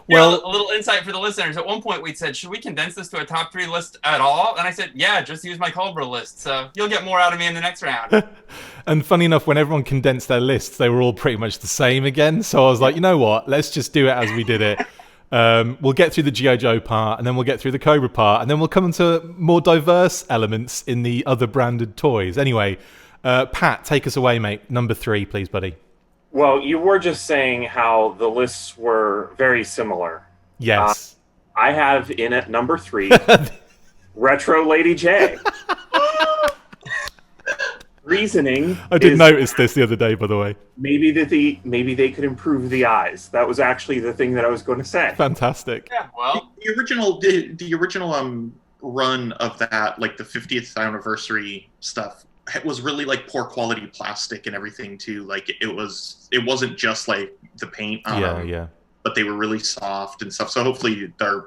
Well, a little insight for the listeners. At one point, we said, should we condense this to a top 3 list at all? And I said, yeah, just use my Cobra list. So you'll get more out of me in the next round. And funny enough, when everyone condensed their lists, they were all pretty much the same again. So I was like, you know what? Let's just do it as we did it. We'll get through the G.I. Joe part, and then we'll get through the Cobra part, and then we'll come into more diverse elements in the other branded toys. Anyway, Pat, take us away, mate. Number 3, please, buddy. Well, you were just saying how the lists were very similar. Yes. I have in at number 3, Retro Lady J. Reasoning. I did notice this the other day, by the way. Maybe they could improve the eyes. That was actually the thing that I was going to say. Fantastic. Yeah, well, the original run of that, like the 50th anniversary stuff, it was really like poor quality plastic and everything too. Like it wasn't just like the paint on them, Yeah. but they were really soft and stuff. So hopefully they're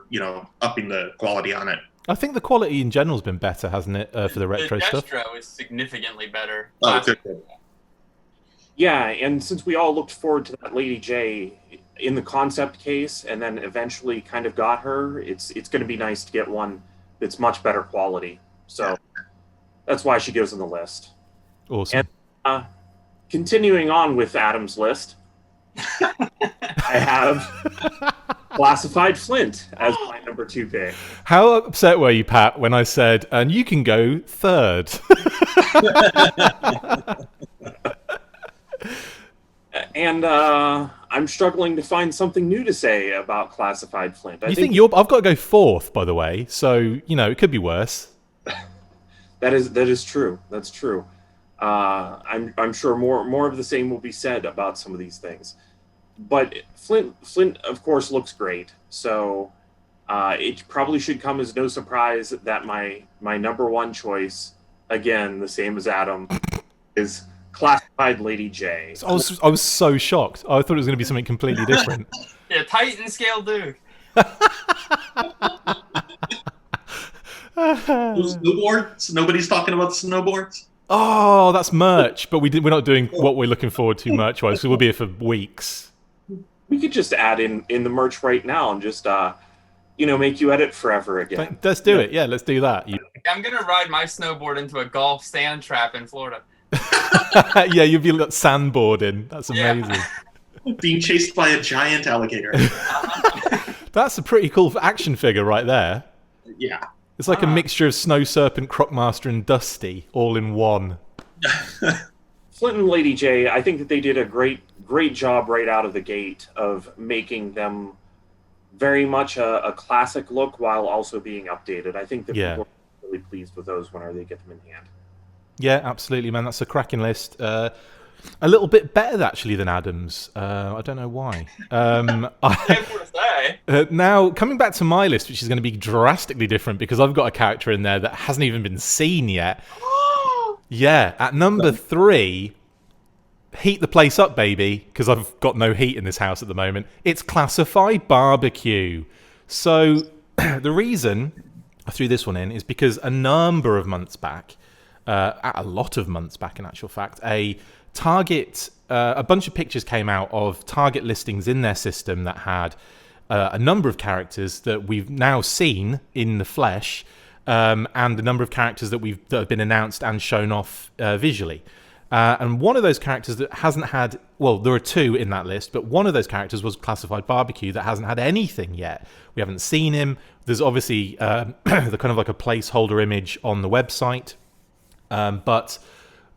upping the quality on it. I think the quality in general has been better, hasn't it, for the retro stuff? The Destro is significantly better. Oh, good. Yeah, and since we all looked forward to that Lady J in the concept case, and then eventually kind of got her, it's going to be nice to get one that's much better quality. So that's why she goes on the list. Awesome. And continuing on with Adam's list, I have Classified Flint as my number 2 pick. How upset were you, Pat, when I said, and you can go 3rd? And I'm struggling to find something new to say about Classified Flint. I've got to go 4th, by the way, so, it could be worse. That is true. That's true. I'm sure more of the same will be said about some of these things. But Flint, of course, looks great. So it probably should come as no surprise that my number 1 choice, again, the same as Adam, is Classified Lady J. I was so shocked. I thought it was going to be something completely different. Yeah, Titan Scale Duke. Snowboards? Nobody's talking about snowboards? Oh, that's merch, but we're not doing what we're looking forward to merch-wise, so we'll be here for weeks. We could just add in the merch right now and just, make you edit forever again. Let's do it. Yeah, let's do that. I'm going to ride my snowboard into a golf sand trap in Florida. Yeah, you'll be sandboarding. That's amazing. Yeah. Being chased by a giant alligator. That's a pretty cool action figure right there. Yeah. It's like a mixture of Snow Serpent, Crocmaster, and Dusty, all in one. Flint and Lady J, I think that they did a great job right out of the gate of making them very much a classic look while also being updated. I think that people are really pleased with those whenever they get them in hand. Yeah, absolutely, man. That's a cracking list. A little bit better, actually, than Adam's. I don't know why. Now, coming back to my list, which is going to be drastically different because I've got a character in there that hasn't even been seen yet. Yeah, at number 3, heat the place up, baby, because I've got no heat in this house at the moment. It's Classified Barbecue. So the reason I threw this one in is because a number of months back, a lot of months back in actual fact, a Target, a bunch of pictures came out of Target listings in their system that had a number of characters that we've now seen in the flesh, and a number of characters that have been announced and shown off visually. And one of those characters that hasn't had, well, there are two in that list, but one of those characters was Classified Barbecue that hasn't had anything yet. We haven't seen him. There's obviously the kind of like a placeholder image on the website, but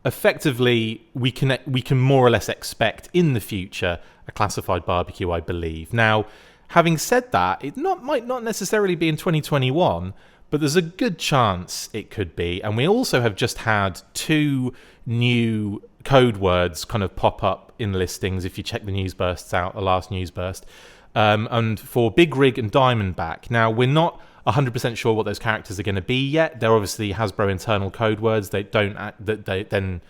effectively we can more or less expect in the future a Classified Barbecue, I believe. Now, having said that, it might not necessarily be in 2021, but there's a good chance it could be. And we also have just had 2 new code words kind of pop up in listings if you check the news bursts out, the last news burst. And for Big Rig and Diamondback. Now, we're not 100% sure what those characters are going to be yet. They're obviously Hasbro internal code words. They then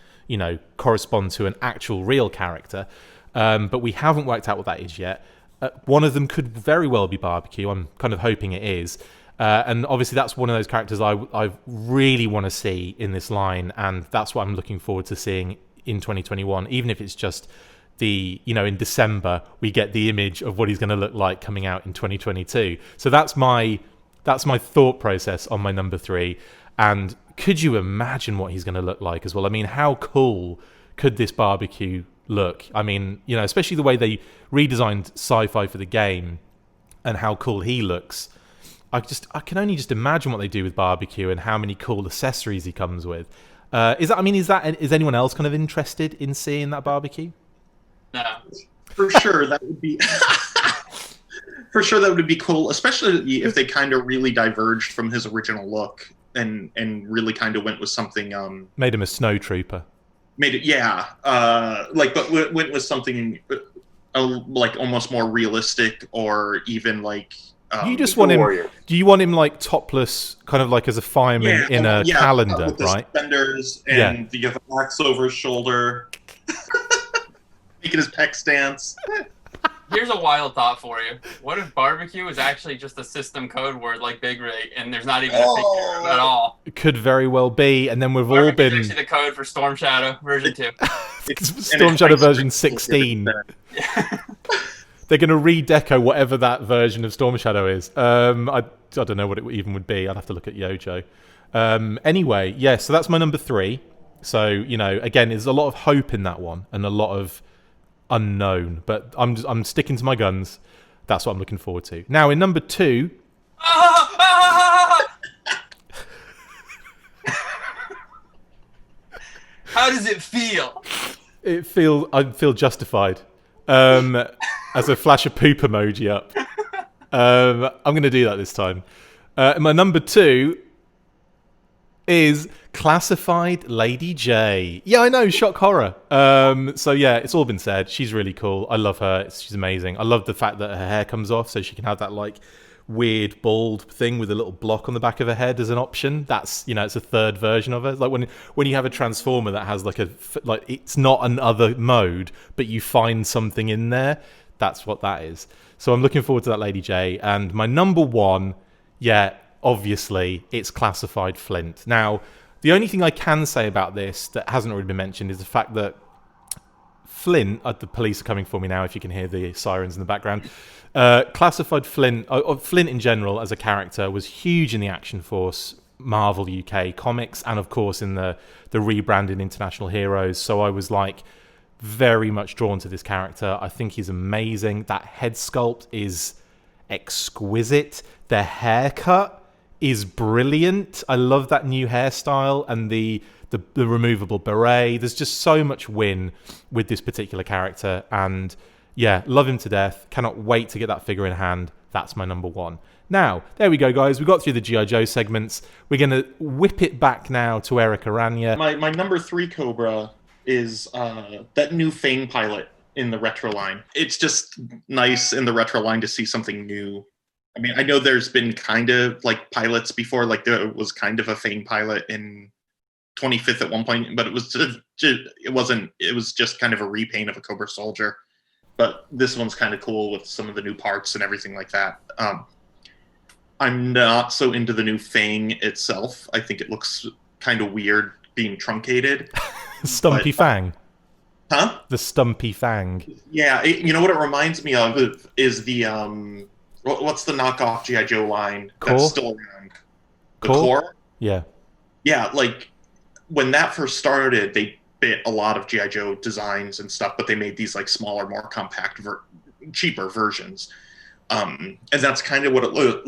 correspond to an actual real character. But we haven't worked out what that is yet. One of them could very well be Barbecue. I'm kind of hoping it is. And obviously that's one of those characters I really want to see in this line, and that's what I'm looking forward to seeing in 2021, even if it's just in December we get the image of what he's going to look like coming out in 2022. So that's my thought process on my number 3. And could you imagine what he's going to look like as well? I mean, how cool could this Barbecue look? I mean, especially the way they redesigned sci-fi for the game and how cool he looks. I can only just imagine what they do with Barbecue and how many cool accessories he comes with. Is anyone else kind of interested in seeing that Barbecue? No. For sure, that would be. For sure, that would be cool, especially if they kind of really diverged from his original look and really kind of went with something. Made him a snow trooper. Made it, yeah. But went with something like almost more realistic, or even like. You just want him. Warrior. Do you want him like topless, kind of like as a fireman in a calendar, with the right? Suspenders and the axe over his shoulder, making his pec stance. Here's a wild thought for you. What if Barbecue is actually just a system code word like Big Rig, and there's not even a figure at all? It could very well be, and then we've all been. Actually the code for Storm Shadow version 2. Storm Shadow version 16. They're going to redeco whatever that version of Storm Shadow is. I don't know what it even would be. I'd have to look at Yojo. Anyway, yeah, so that's my number 3. So, again, there's a lot of hope in that one and a lot of unknown. But I'm sticking to my guns. That's what I'm looking forward to. Now, in number 2... How does it feel? I feel justified. As a flash of poop emoji up. I'm going to do that this time. My number 2 is Classified Lady J. Yeah, I know, shock horror. So yeah, it's all been said. She's really cool. I love her. She's amazing. I love the fact that her hair comes off so she can have that like weird bald thing with a little block on the back of her head as an option. That's it's a third version of it. Like when you have a transformer that has like it's not another mode, but you find something in there. That's what that is. So I'm looking forward to that Lady J. And my number 1, obviously, it's Classified Flint. Now, the only thing I can say about this that hasn't already been mentioned is the fact that Flint, the police are coming for me now if you can hear the sirens in the background. Classified Flint, Flint in general as a character, was huge in the Action Force Marvel UK comics and, of course, in the rebranded International Heroes. So I was like very much drawn to this character. I think he's amazing. That head sculpt is exquisite. The haircut is brilliant. I love that new hairstyle and the removable beret. There's just so much win with this particular character, and yeah, love him to death. Cannot wait to get that figure in hand. That's my number 1. Now, there we go, guys. We got through the G.I. Joe segments. We're going to whip it back now to AKA Araña. My number 3 Cobra is that new Fang pilot in the retro line. It's just nice in the retro line to see something new. I mean, I know there's been kind of like pilots before, like there was kind of a Fang pilot in 25th at one point, but it was it was just kind of a repaint of a Cobra Soldier. But this one's kind of cool with some of the new parts and everything like that. I'm not so into the new Fang itself. I think it looks kind of weird being truncated. Stumpy Fang. Huh? The stumpy fang. Yeah, you know what it reminds me of is the what's the knockoff GI Joe line that's still around? The core? Yeah. Yeah, like when that first started, they bit a lot of GI Joe designs and stuff, but they made these like smaller, more compact, cheaper versions. And that's kind of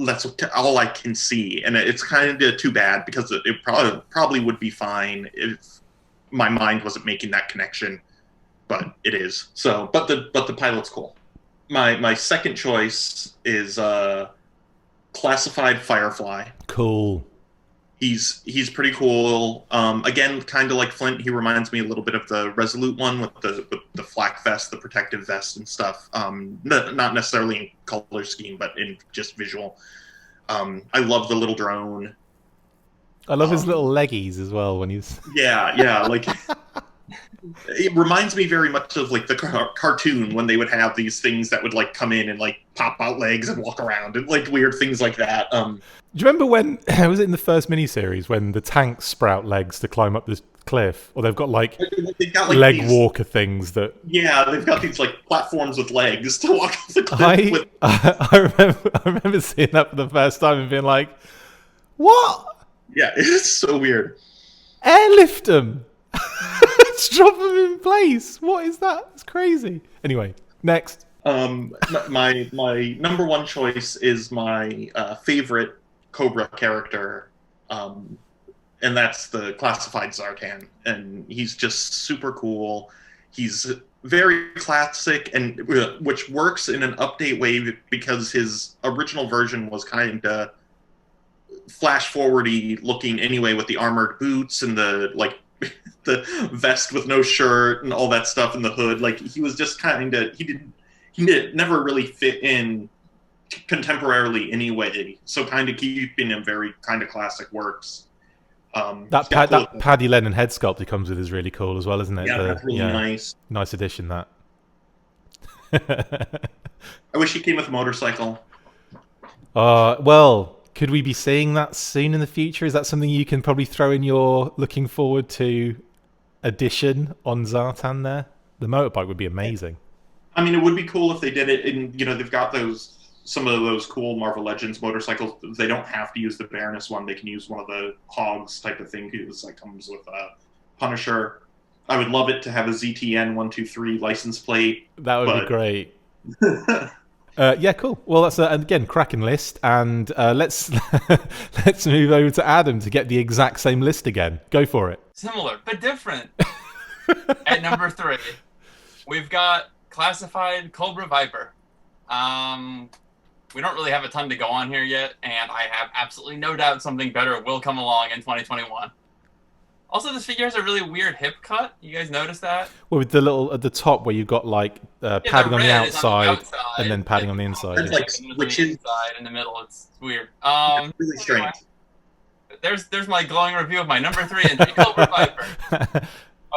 that's all I can see, and it's kind of too bad because it probably would be fine if my mind wasn't making that connection, but it is. So, but the pilot's cool. My second choice is Classified Firefly. Cool. He's pretty cool. Again, kind of like Flint, he reminds me a little bit of the Resolute one with the flak vest, the protective vest and stuff. Not necessarily in color scheme, but in just visual. I love the little drone. I love his little leggies as well when he's... Yeah, like... It reminds me very much of like the cartoon when they would have these things that would like come in and like pop out legs and walk around and like weird things like that. Do you remember when was it in the first miniseries when the tanks sprout legs to climb up this cliff, or they've got like leg walker things that? Yeah, they've got these like platforms with legs to walk up the cliff. I remember seeing that for the first time and being like, "What?" Yeah, it's so weird. Airlift them. Let's drop them in place. What is that? It's crazy. Anyway, next. My number one choice is my favorite Cobra character, and that's the Classified Zartan. And he's just super cool. He's very classic, and which works in an update way because his original version was kind of flash forwardy looking anyway, with the armored boots and the like. The vest with no shirt and all that stuff in the hood. Like he was just kind of never really fit in contemporarily anyway. So kind of keeping him very kind of classic works. That Paddy Lennon head sculpt he comes with is really cool as well, isn't it? Yeah, that's really nice. Nice addition, that. I wish he came with a motorcycle. Well, could we be seeing that soon in the future? Is that something you can probably throw in your looking forward to addition on Zartan there? The motorbike would be amazing. I mean, it would be cool if they did it in, they've got some of those cool Marvel Legends motorcycles. They don't have to use the Baroness one. They can use one of the Hogs type of thing that comes with Punisher. I would love it to have a ZTN 123 license plate. That would be great. Yeah, cool. Well, that's again cracking list, and let's move over to Adam to get the exact same list again. Go for it. Similar but different. At number 3, we've got Classified Cobra Viper. We don't really have a ton to go on here yet, and I have absolutely no doubt something better will come along in 2021. Also, this figure has a really weird hip cut. You guys notice that? Well, with the little at the top where you've got like padding on the outside and then padding on the inside. It's like switches inside in the middle. It's weird. It's really strange. There's my glowing review of my number 3 entry, Cobra Viper.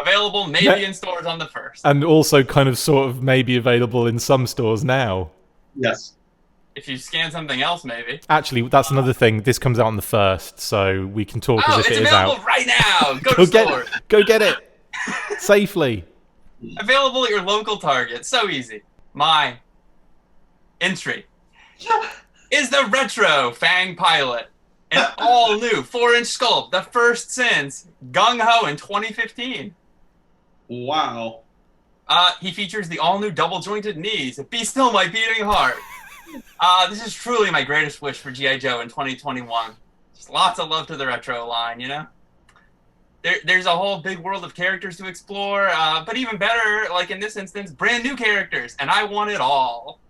Available maybe in stores on the 1st. And also kind of sort of maybe available in some stores now. Yes. If you scan something else, maybe. Actually, that's another thing. This comes out on the 1st, so we can talk as if it is out. It's available right now. Go to stores. Go get it safely. Available at your local Target. So easy. My entry is the Retro Fang Pilot. An all-new 4-inch sculpt. The first since Gung Ho in 2015. Wow. He features the all-new double-jointed knees. Be still my beating heart. This is truly my greatest wish for G.I. Joe in 2021. Just lots of love to the Retro line, There's a whole big world of characters to explore, but even better, like in this instance, brand new characters, and I want it all.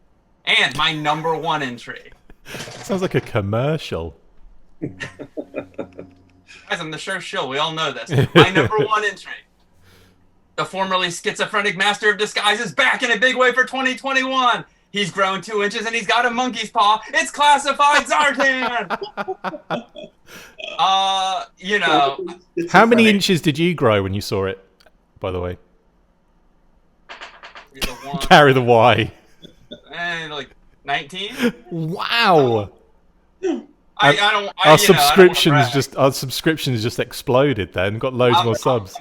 And my number 1 entry. Sounds like a commercial. Guys, I'm the sure shill. We all know this. My number 1 entry. The formerly schizophrenic master of disguise is back in a big way for 2021. He's grown 2 inches and he's got a monkey's paw. It's Classified Zartan! How many inches did you grow when you saw it, by the way? Carry the Y. Like 19? Wow! Our subscriptions just exploded. Then got loads more subs.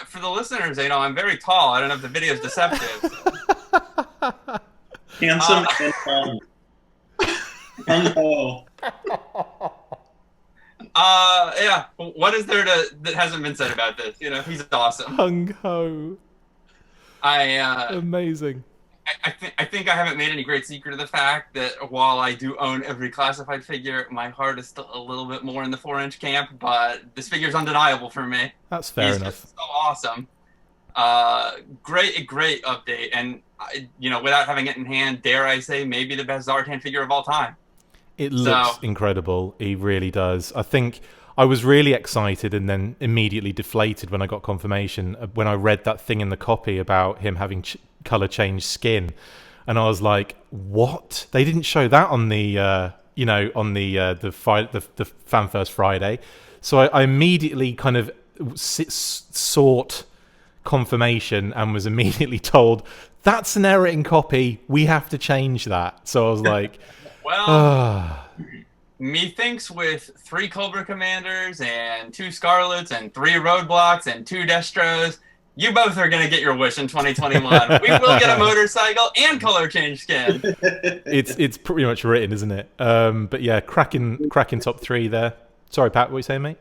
For the listeners, I'm very tall. I don't know if the video is deceptive. Handsome and tall. Hung-ho. Yeah. What is there that hasn't been said about this? He's awesome. Hung-ho. Amazing. I think I haven't made any great secret of the fact that while I do own every classified figure, my heart is still a little bit more in the 4-inch camp, but this figure is undeniable for me. That's fair enough. Just so awesome. Great update. And, without having it in hand, dare I say, maybe the best Zartan figure of all time. It looks incredible. He really does. I think I was really excited and then immediately deflated when I got confirmation when I read that thing in the copy about him having color change skin, and I was like, "What? They didn't show that on the the Fan First Friday." So I immediately kind of sought confirmation and was immediately told that's an error in copy. We have to change that. So I was like, "Well." Methinks with 3 Cobra Commanders and 2 Scarlets and 3 Roadblocks and 2 Destros, you both are going to get your wish in 2021. We will get a motorcycle and color change skin. It's pretty much written, isn't it? But yeah, cracking top 3 there. Sorry, Pat, what were you saying, mate?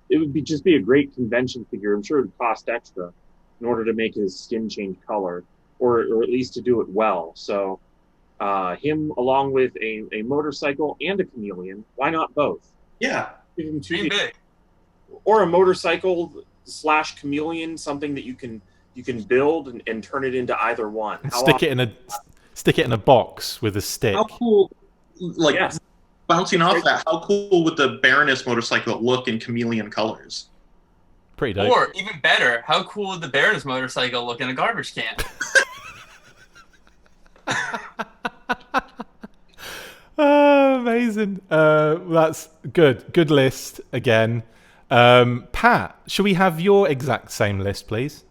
It would just be a great convention figure. I'm sure it would cost extra in order to make his skin change color, or at least to do it well. So him along with a motorcycle and a chameleon, why not both? Yeah. Dream big. Or a motorcycle / chameleon, something that you can build and turn it into either one. Stick it in a box with a stick. How cool! Bouncing off that, how cool would the Baroness motorcycle look in chameleon colors? Pretty dope. Or even better, how cool would the Baroness motorcycle look in a garbage can? Oh, amazing. That's good list again. Pat, shall we have your exact same list, please?